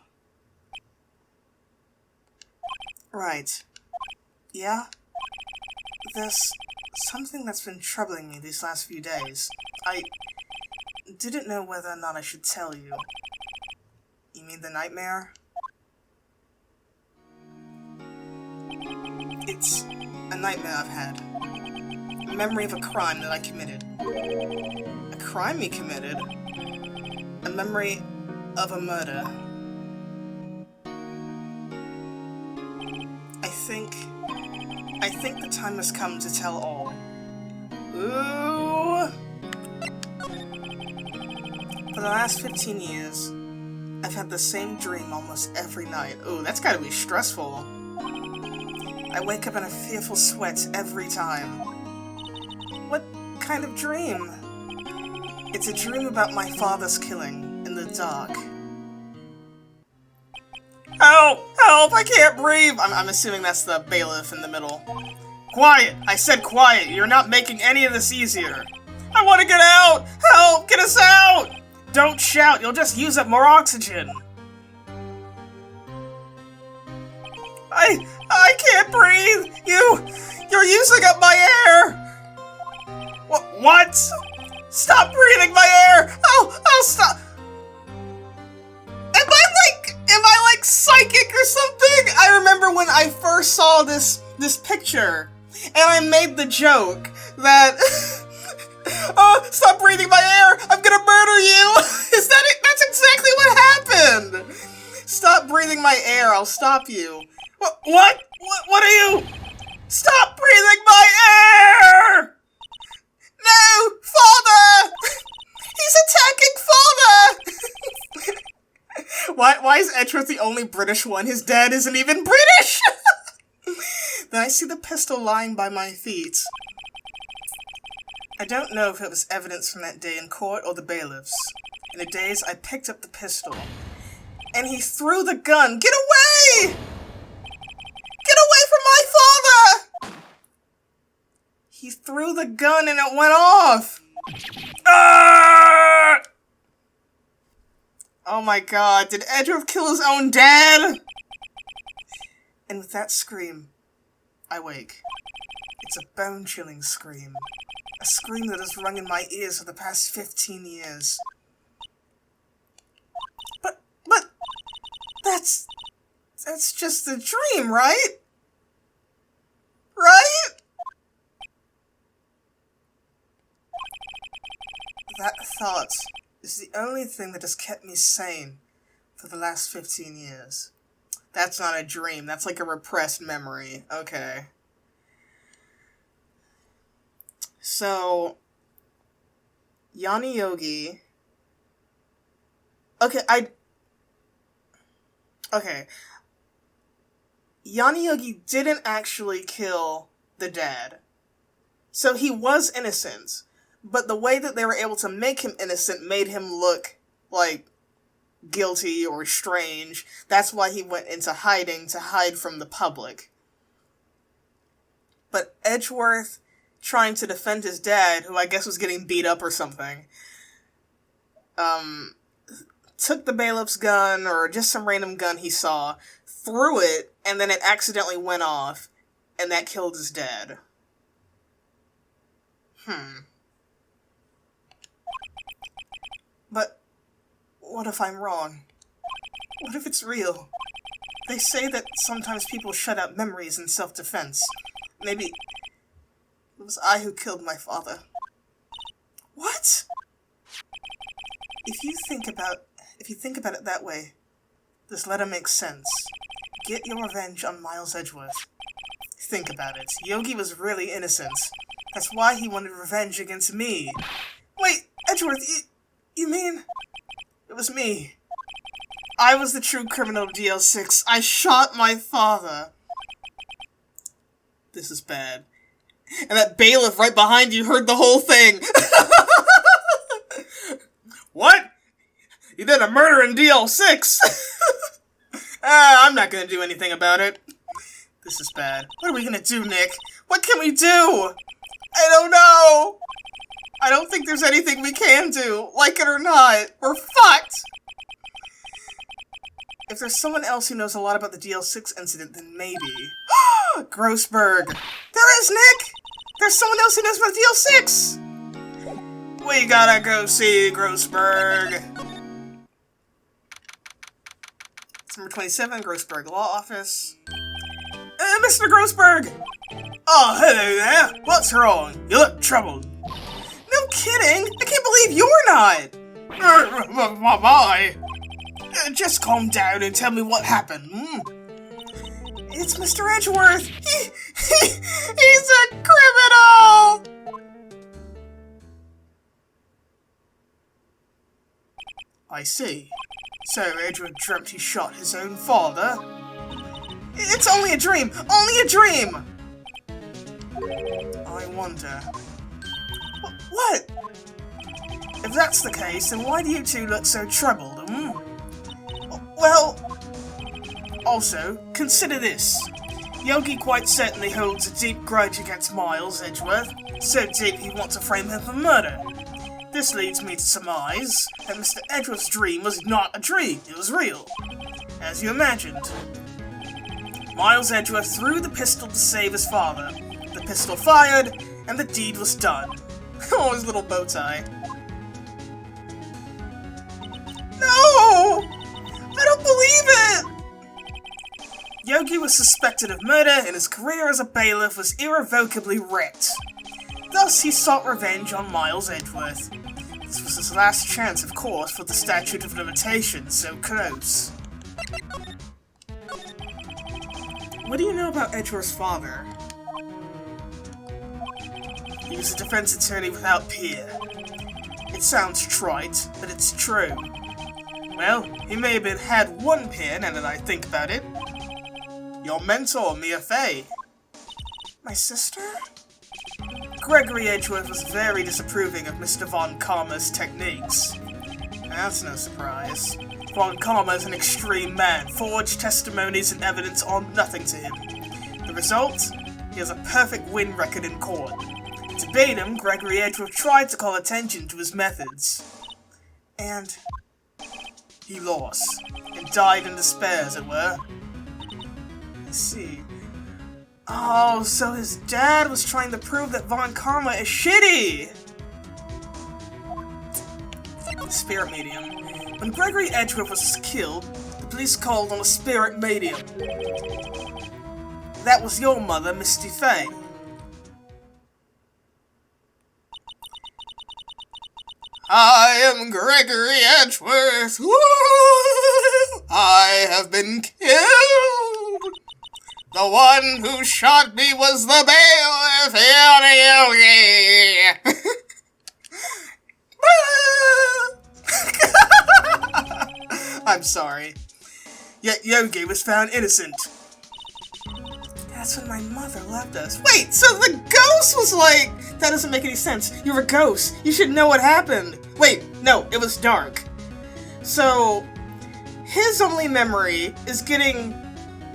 Right. Yeah? There's something that's been troubling me these last few days. I didn't know whether or not I should tell you. You mean the nightmare? It's a nightmare I've had. A memory of a crime that I committed. A crime you committed? A memory of a murder. I think the time has come to tell all. Ooh! For the last 15 years, I've had the same dream almost every night. Ooh, that's gotta be stressful. I wake up in a fearful sweat every time. What kind of dream? It's a dream about my father's killing in the dark. Help! Help! I can't breathe! I'm assuming that's the bailiff in the middle. Quiet! I said quiet! You're not making any of this easier! I want to get out! Help! Get us out! Don't shout! You'll just use up more oxygen! I can't breathe! You're using up my air! What? Stop breathing my air! I'll stop! Am I like psychic or something? I remember when I first saw this picture, and I made the joke that, oh, stop breathing my air! I'm gonna murder you! Is that it? That's exactly what happened! Stop breathing my air, I'll stop you. What are you? Stop breathing my air! No! Father! He's attacking Father! Why is Edgeworth the only British one? His dad isn't even British! Then I see the pistol lying by my feet. I don't know if it was evidence from that day in court or the bailiffs. In a daze, I picked up the pistol. And he threw the gun. Get away! Get away from my father! He threw the gun and it went off. Ah! Oh my god, did Edgeworth kill his own dad? And with that scream, I wake. It's a bone-chilling scream. A scream that has rung in my ears for the past 15 years. But, that's just a dream, right? Right? That thought is the only thing that has kept me sane for the last 15 years. That's not a dream. That's like a repressed memory. Okay. So, Yanni Yogi... Okay. Yanni Yogi didn't actually kill the dad. So he was innocent. But the way that they were able to make him innocent made him look, like, guilty or strange. That's why he went into hiding, to hide from the public. But Edgeworth, trying to defend his dad, who I guess was getting beat up or something, took the bailiff's gun, or just some random gun he saw, threw it, and then it accidentally went off, and that killed his dad. But what if I'm wrong? What if it's real? They say that sometimes people shut out memories in self-defense. Maybe it was I who killed my father. What? If you think about it that way, this letter makes sense. Get your revenge on Miles Edgeworth. Think about it. Yogi was really innocent. That's why he wanted revenge against me. Wait, Edgeworth, you mean... It was me. I was the true criminal of DL6. I shot my father. This is bad. And that bailiff right behind you heard the whole thing. What? You did a murder in DL6? I'm not gonna do anything about it. This is bad. What are we gonna do, Nick? What can we do? I don't know. I don't think there's anything we can do. Like it or not, we're fucked. If there's someone else who knows a lot about the DL6 incident, then maybe. Grossberg. There is, Nick! There's someone else who knows about DL6! We gotta go see Grossberg. It's number 27, Grossberg Law Office. Mr. Grossberg! Oh, hello there. What's wrong? You look troubled. No kidding! I can't believe you're not! Why? Just calm down and tell me what happened. It's Mr. Edgeworth! He's a criminal! I see. So Edgeworth dreamt he shot his own father? It's only a dream! Only a dream! I wonder... What? If that's the case, then why do you two look so troubled, Well... Also, consider this. Yogi quite certainly holds a deep grudge against Miles Edgeworth, so deep he wants to frame him for murder. This leads me to surmise that Mr. Edgeworth's dream was not a dream, it was real. As you imagined. Miles Edgeworth threw the pistol to save his father. The pistol fired, and the deed was done. Oh, his little bow tie. No! I don't believe it! Yogi was suspected of murder, and his career as a bailiff was irrevocably wrecked. Thus, he sought revenge on Miles Edgeworth. This was his last chance, of course, for the statute of limitations so close. What do you know about Edgeworth's father? He was a defense attorney without peer. It sounds trite, but it's true. Well, he may have had one peer, now that I think about it. Your mentor, Mia Fey. My sister? Gregory Edgeworth was very disapproving of Mr. Von Karma's techniques. That's no surprise. Von Karma is an extreme man. Forged testimonies and evidence are nothing to him. The result? He has a perfect win record in court. To bait him, Gregory Edgeworth tried to call attention to his methods. And he lost, and died in despair, as it were. I see. Oh, so his dad was trying to prove that Von Karma is shitty! Spirit medium. When Gregory Edgeworth was killed, the police called on a spirit medium. That was your mother, Misty Fey. I am Gregory Edgeworth. Woo! I have been killed. The one who shot me was the bailiff, Yogi. I'm sorry. Yet Yogi was found innocent. That's when my mother left us. Wait, so the ghost was like... That doesn't make any sense. You're a ghost. You should know what happened. Wait, no, it was dark. So, his only memory is getting,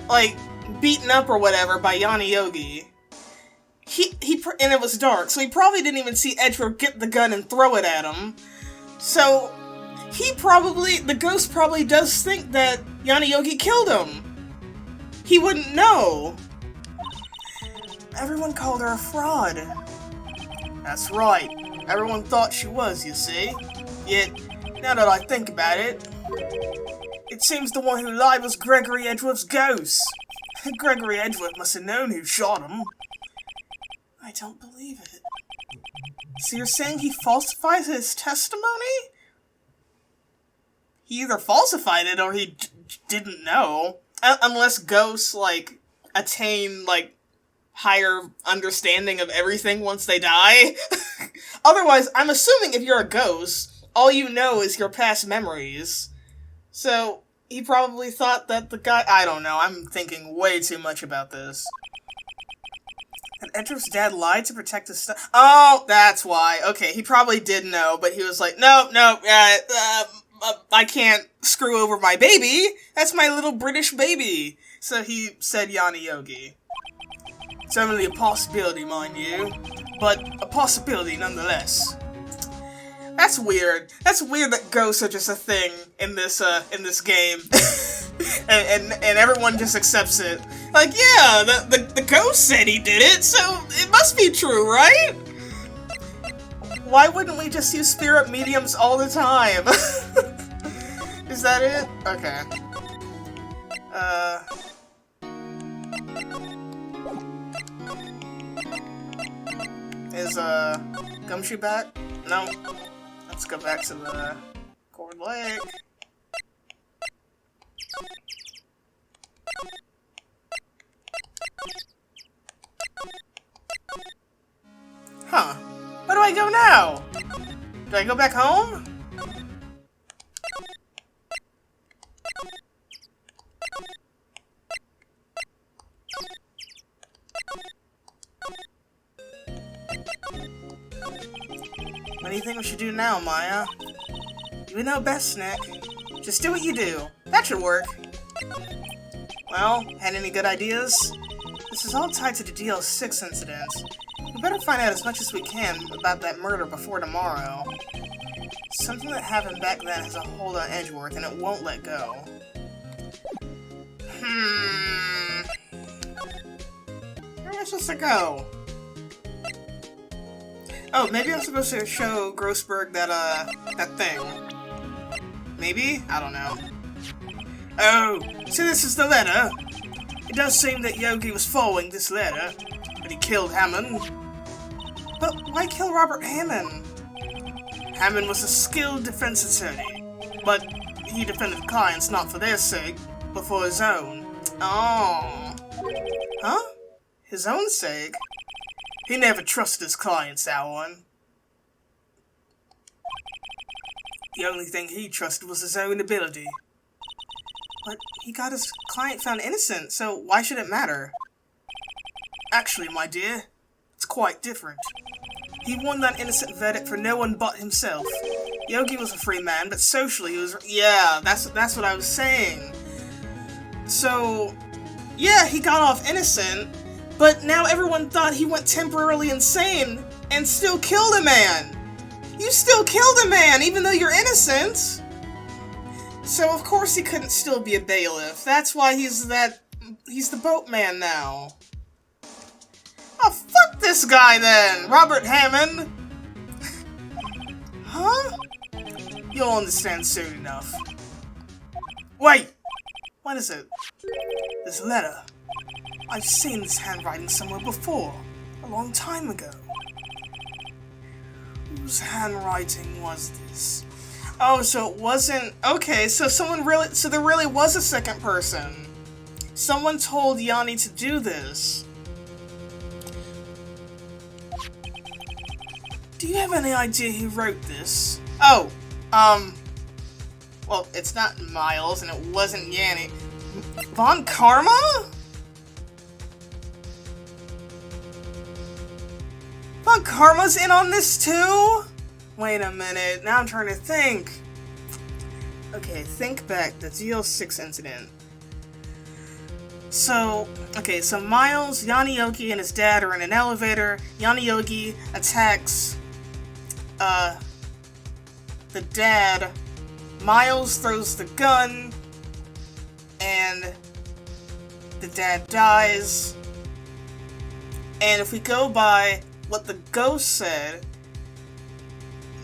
like, beaten up or whatever by Yanni Yogi. And it was dark, so he probably didn't even see Edgeworth get the gun and throw it at him. So, the ghost probably does think that Yanni Yogi killed him. He wouldn't know. Everyone called her a fraud. That's right. Everyone thought she was, you see. Yet, now that I think about it, it seems the one who lied was Gregory Edgeworth's ghost. Gregory Edgeworth must have known who shot him. I don't believe it. So you're saying he falsified his testimony? He either falsified it or he didn't know. Unless ghosts, like, attain, like, higher understanding of everything once they die. Otherwise, I'm assuming if you're a ghost, all you know is your past memories. So, he probably thought that the guy... I don't know, I'm thinking way too much about this. And Edgeworth's dad lied to protect his son. Oh, that's why. Okay, he probably did know, but he was like, no, I can't screw over my baby. That's my little British baby. So he said Yanni Yogi. It's only a possibility, mind you, but a possibility nonetheless. That's weird. That's weird that ghosts are just a thing in this game, and everyone just accepts it. Like, yeah, the ghost said he did it, so it must be true, right? Why wouldn't we just use spirit mediums all the time? Is that it? Okay. Is Gumshoe back? No. Let's go back to the Cord Lake. Huh. Where do I go now? Do I go back home? What do you think we should do now, Maya? You would know best, Nick. Just do what you do. That should work. Well, had any good ideas? This is all tied to the DL6 incident. We better find out as much as we can about that murder before tomorrow. Something that happened back then has a hold on Edgeworth, and it won't let go. Where am I supposed to go? Oh, maybe I'm supposed to show Grossberg that thing. Maybe? I don't know. Oh, so this is the letter? It does seem that Yogi was following this letter, but he killed Hammond. But why kill Robert Hammond? Hammond was a skilled defense attorney, but he defended clients not for their sake, but for his own. Oh. Huh? His own sake? He never trusted his clients, that one. The only thing he trusted was his own ability. But he got his client found innocent, so why should it matter? Actually, my dear, it's quite different. He won that innocent verdict for no one but himself. Yogi was a free man, but socially he was... Yeah, that's what I was saying. So, yeah, he got off innocent, but now everyone thought he went temporarily insane and still killed a man. You still killed a man, even though you're innocent. So of course he couldn't still be a bailiff. That's why he's the boatman now. Oh, fuck this guy then, Robert Hammond. Huh? You'll understand soon enough. Wait! What is it? This letter. I've seen this handwriting somewhere before, a long time ago. Whose handwriting was this? Oh, so it wasn't... Okay, so there really was a second person. Someone told Yanni to do this. Do you have any idea who wrote this? Oh, well, it's not Miles, and it wasn't Yanni. Von Karma? Von Karma's in on this too? Wait a minute, now I'm trying to think. Okay, think back, the ZL6 incident. So, okay, so Miles, Yanni Yogi, and his dad are in an elevator. Yanni Yogi attacks, the dad. Miles throws the gun, and the dad dies. And if we go by what the ghost said,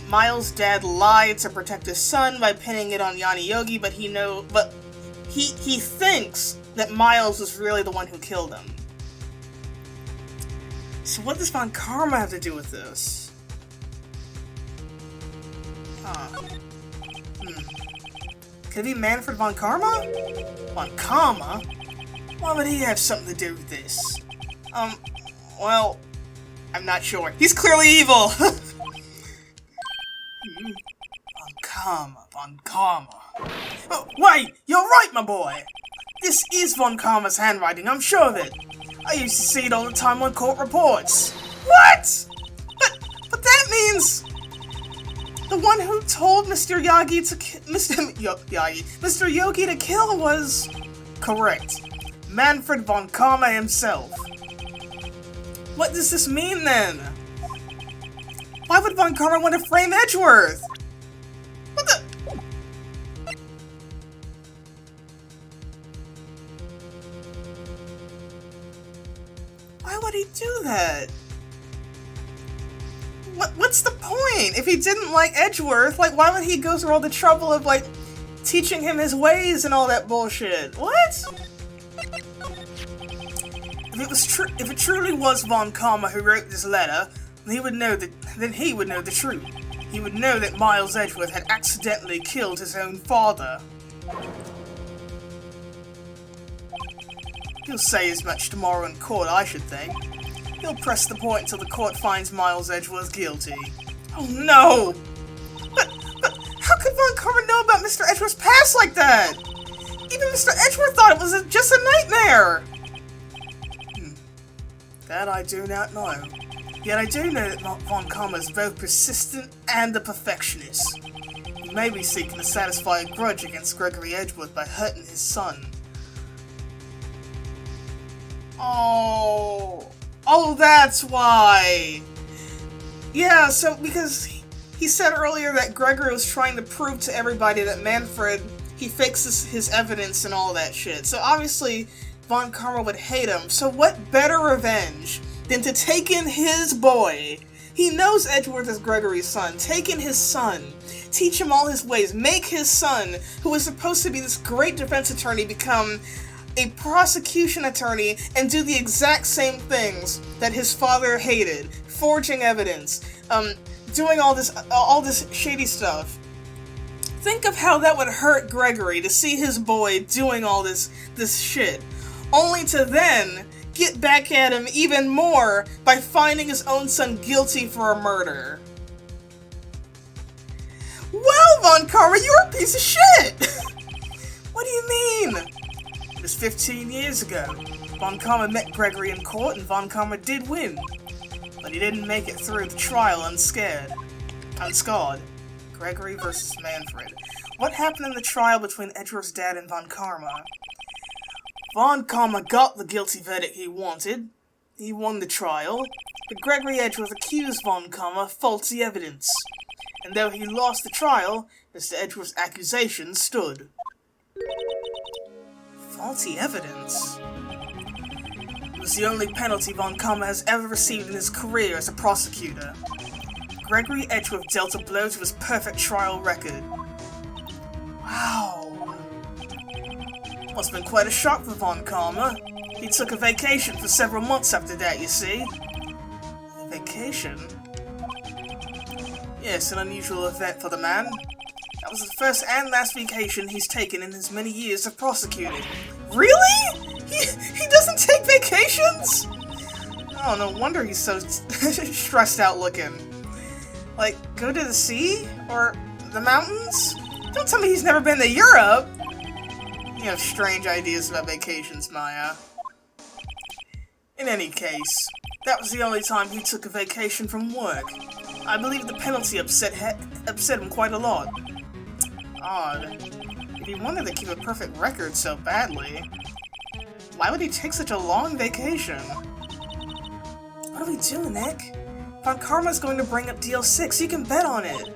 Miles' dad lied to protect his son by pinning it on Yanni Yogi, but he thinks that Miles was really the one who killed him. So what does Von Karma have to do with this? Huh. Could it be Manfred Von Karma? Von Karma? Why would he have something to do with this? Well, I'm not sure. He's clearly evil! Von Karma. Oh, wait! You're right, my boy! This is Von Karma's handwriting, I'm sure of it. I used to see it all the time on court reports. What? But that means... The one who told Mr. Yogi to kill was... Correct. Manfred Von Karma himself. What does this mean, then? Why would Von Karma want to frame Edgeworth? What the... Why would he do that? What's the point? If he didn't like Edgeworth, like, why would he go through all the trouble of, like, teaching him his ways and all that bullshit? What? If it truly was Von Karma who wrote this letter, then he would know the truth. He would know that Miles Edgeworth had accidentally killed his own father. He'll say as much tomorrow in court, I should think. He'll press the point until the court finds Miles Edgeworth guilty. Oh no! But how could Von Karma know about Mr. Edgeworth's past like that? Even Mr. Edgeworth thought it was just a nightmare! That I do not know. Yet I do know that Von Karma is both persistent and a perfectionist. He may be seeking to satisfy a grudge against Gregory Edgeworth by hurting his son. Oh, that's why! Yeah, so because he said earlier that Gregory was trying to prove to everybody that Manfred, he fakes his evidence and all that shit. So obviously, Von Karma would hate him. So what better revenge than to take in his boy? He knows Edgeworth is Gregory's son. Take in his son. Teach him all his ways. Make his son, who is supposed to be this great defense attorney, become a prosecution attorney and do the exact same things that his father hated. Forging evidence. Doing all this shady stuff. Think of how that would hurt Gregory to see his boy doing all this shit. Only to then get back at him even more by finding his own son guilty for a murder. Well, Von Karma, you're a piece of shit! What do you mean? It was 15 years ago. Von Karma met Gregory in court and Von Karma did win. But he didn't make it through the trial unscarred. Gregory versus Manfred. What happened in the trial between Edgeworth's dad and Von Karma? Von Karma got the guilty verdict he wanted. He won the trial, but Gregory Edgeworth accused Von Karma of faulty evidence. And though he lost the trial, Mr. Edgeworth's accusations stood. Faulty evidence? It was the only penalty Von Karma has ever received in his career as a prosecutor. Gregory Edgeworth dealt a blow to his perfect trial record. Wow. Must have been quite a shock for Von Karma. He took a vacation for several months after that, you see. A vacation? Yes, an unusual event for the man. That was the first and last vacation he's taken in his many years of prosecuting. Really? He doesn't take vacations? Oh, no wonder he's so stressed out looking. Like, go to the sea? Or the mountains? Don't tell me he's never been to Europe! You have strange ideas about vacations, Maya. In any case, that was the only time he took a vacation from work. I believe the penalty upset him quite a lot. Odd. If he wanted to keep a perfect record so badly, why would he take such a long vacation? What are we doing, Nick? Von Karma's going to bring up Deal 6, you can bet on it.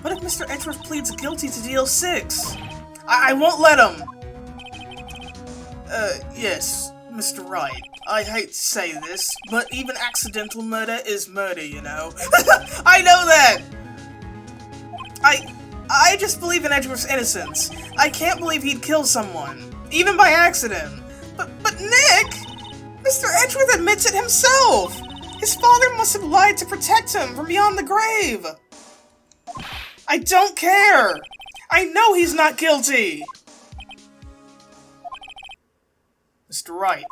What if Mr. Edgeworth pleads guilty to Deal 6? I won't let him! Yes, Mr. Wright. I hate to say this, but even accidental murder is murder, you know. I know that! I just believe in Edgeworth's innocence. I can't believe he'd kill someone, even by accident. But Nick! Mr. Edgeworth admits it himself! His father must have lied to protect him from beyond the grave! I don't care! I know he's not guilty! Mr. Wright,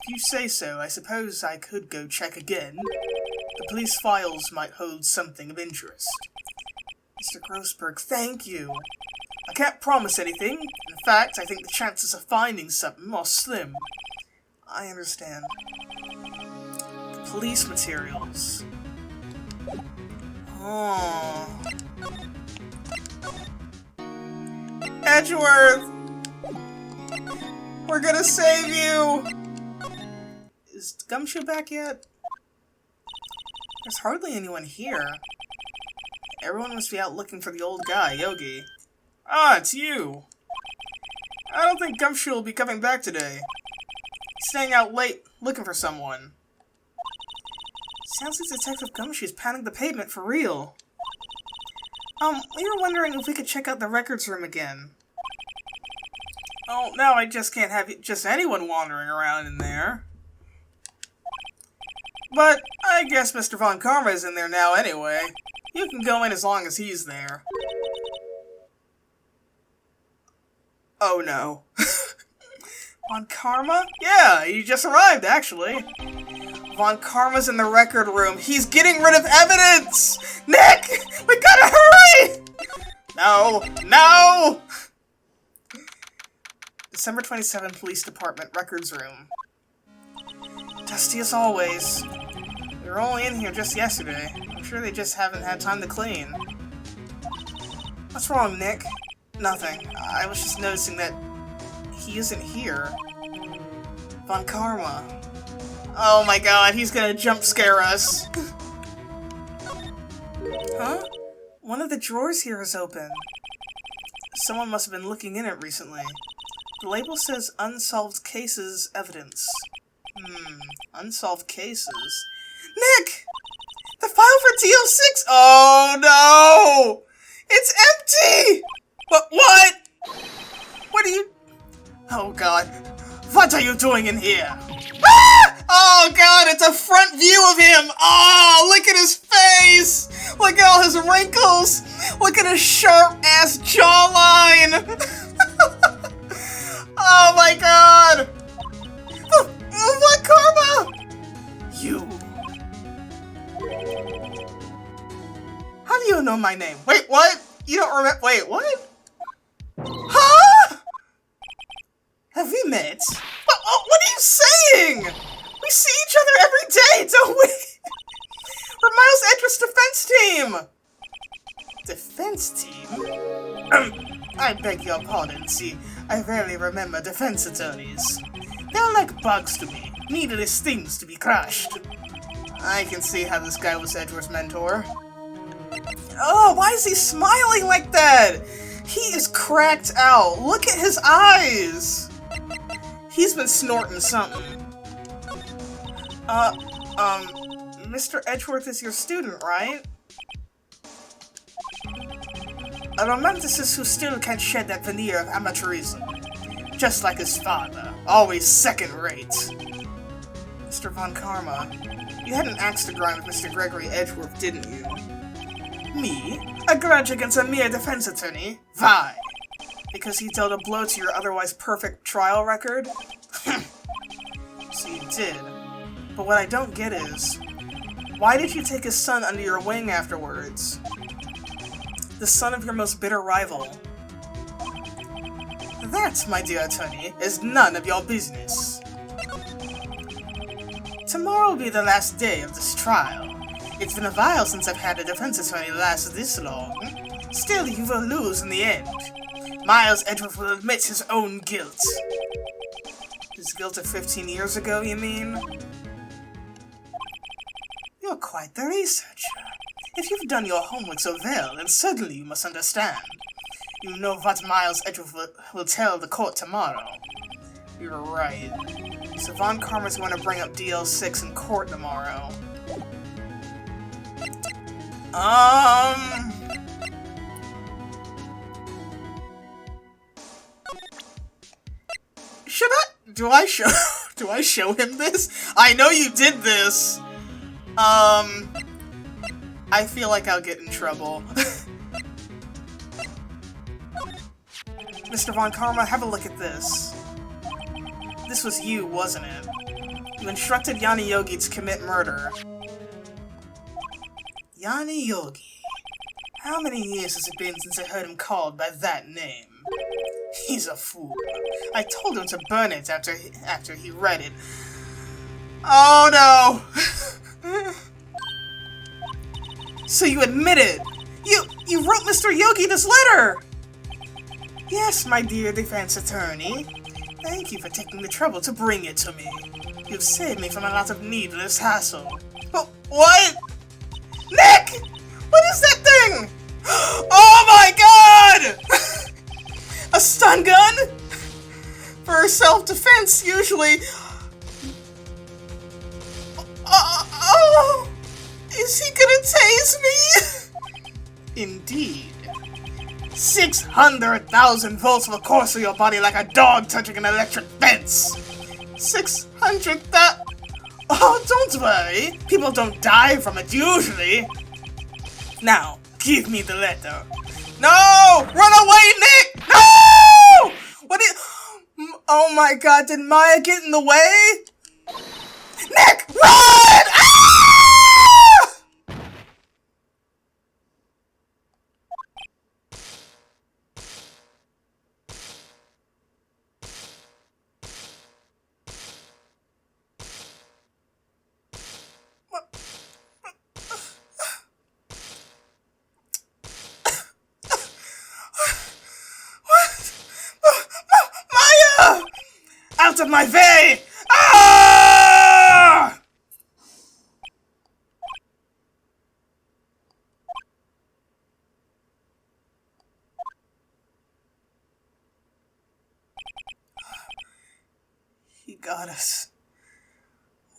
if you say so, I suppose I could go check again. The police files might hold something of interest. Mr. Grossberg, thank you. I can't promise anything. In fact, I think the chances of finding something are slim. I understand. The police materials. Oh. Edgeworth! We're gonna save you! Is Gumshoe back yet? There's hardly anyone here. Everyone must be out looking for the old guy, Yogi. Ah, it's you! I don't think Gumshoe will be coming back today. He's staying out late, looking for someone. Sounds like Detective Gumshoe's pounding the pavement for real. We were wondering if we could check out the records room again. Oh, now I just can't have just anyone wandering around in there. But I guess Mr. Von Karma is in there now anyway. You can go in as long as he's there. Oh no. Von Karma? Yeah, he just arrived actually. Von Karma's in the record room. He's getting rid of evidence! Nick! We gotta hurry! No! No! December 27, Police Department, Records Room. Dusty as always. We were only in here just yesterday. I'm sure they just haven't had time to clean. What's wrong, Nick? Nothing. I was just noticing that he isn't here. Von Karma. Oh my god, he's gonna jump scare us. Huh? One of the drawers here is open. Someone must have been looking in it recently. The label says Unsolved Cases Evidence. Unsolved Cases? Nick! The file for DL6! Oh no! It's empty! What? What are you... Oh god. What are you doing in here? Ah! Oh god, it's a front view of him! Oh, look at his face! Look at all his wrinkles! Look at his sharp-ass jawline! Oh my god! you. How do you know my name? Wait, what? You don't remember? Wait, what? Huh? Have we met? What are you saying? We see each other every day, don't we? We're Miles Edgeworth's defense team. Defense team? I beg your pardon, see, I rarely remember defense attorneys. They're like bugs to me, needless things to be crushed. I can see how this guy was Edgeworth's mentor. Oh, why is he smiling like that? He is cracked out. Look at his eyes. He's been snorting something. Mr. Edgeworth is your student, right? A romanticist who still can't shed that veneer of amateurism. Just like his father, always second-rate. Mr. Von Karma, you had an axe to grind with Mr. Gregory Edgeworth, didn't you? Me? A grudge against a mere defense attorney? Why? Because he dealt a blow to your otherwise perfect trial record? So you did. But what I don't get is, why did you take his son under your wing afterwards? The son of your most bitter rival. That, my dear attorney, is none of your business. Tomorrow will be the last day of this trial. It's been a while since I've had a defense attorney last this long. Still, you will lose in the end. Miles Edgeworth will admit his own guilt. His guilt of 15 years ago, you mean? You're quite the researcher. If you've done your homework so well, then certainly you must understand. You know what Miles Edgeworth will tell the court tomorrow. You're right. So Von Karma's going to bring up DL6 in court tomorrow. Should I? Do I show him this? I know you did this. I feel like I'll get in trouble. Mr. Von Karma, have a look at this. This was you, wasn't it? You instructed Yanni Yogi to commit murder. Yanni Yogi. How many years has it been since I heard him called by that name? He's a fool. I told him to burn it after he read it. Oh no! So you admitted! You wrote Mr. Yogi this letter! Yes, my dear defense attorney. Thank you for taking the trouble to bring it to me. You've saved me from a lot of needless hassle. But what? Nick! What is that thing? Oh my god! A stun gun? For self-defense, usually. Oh! Is he gonna tase me? Indeed. 600,000 volts will course through your body like a dog touching an electric fence. 600,000. Oh, don't worry. People don't die from it usually. Now, give me the letter. No! Run away, Nick! No! What is... Oh my god, did Maya get in the way? Nick, run! Ah! Out of my way! Ah! He got us.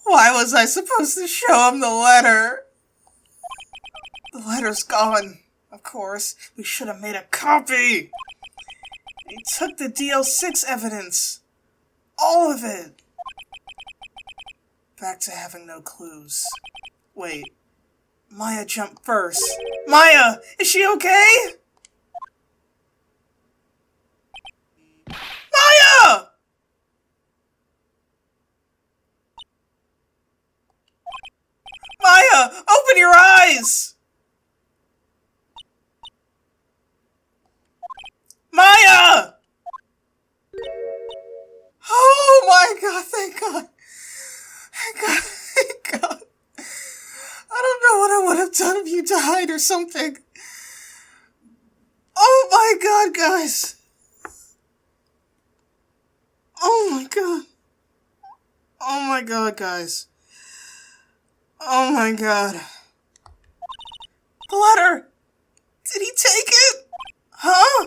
Why was I supposed to show him the letter? The letter's gone. Of course, we should have made a copy. He took the DL6 evidence. All of it! Back to having no clues. Wait. Maya jumped first. Maya! Is she okay? Maya! Maya, open your eyes! Maya! Oh my god, thank god. Thank god, thank god. I don't know what I would have done if you died or something. Oh my god, guys. Oh my god. Oh my god, guys. Oh my god. The letter! Did he take it? Huh?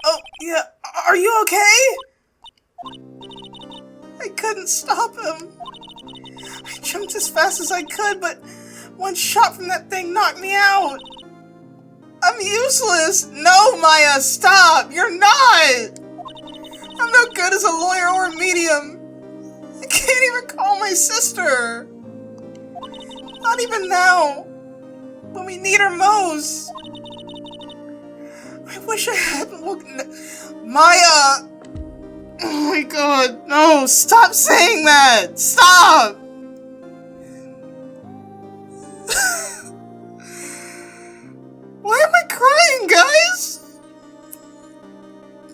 Oh, yeah. Are you okay? I couldn't stop him. I jumped as fast as I could, but one shot from that thing knocked me out. I'm useless. No, Maya, stop. You're not. I'm no good as a lawyer or a medium. I can't even call my sister. Not even now, when we need her most. I wish I hadn't looked. Maya! Oh my god, no, stop saying that! Stop! Why am I crying, guys?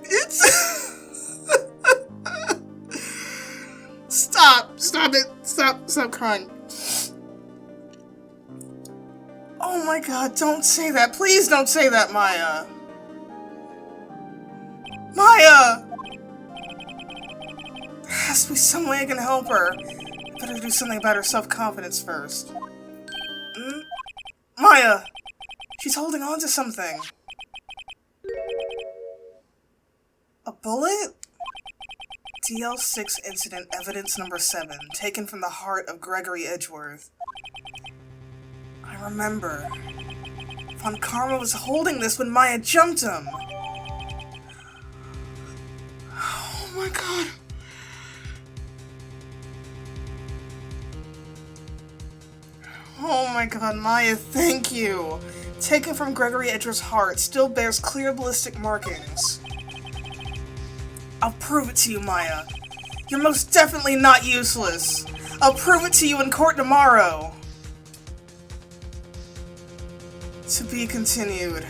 It's... Stop it, stop crying. Oh my god, don't say that. Please don't say that, Maya. Maya! There has to be some way I can help her. Better do something about her self-confidence first. Maya! She's holding on to something. A bullet? DL6 incident evidence number 7, taken from the heart of Gregory Edgeworth. I remember. Von Karma was holding this when Maya jumped him. Oh my god. Oh my god, Maya, thank you. Taken from Gregory Edgeworth's heart, still bears clear ballistic markings. I'll prove it to you, Maya. You're most definitely not useless. I'll prove it to you in court tomorrow. To be continued.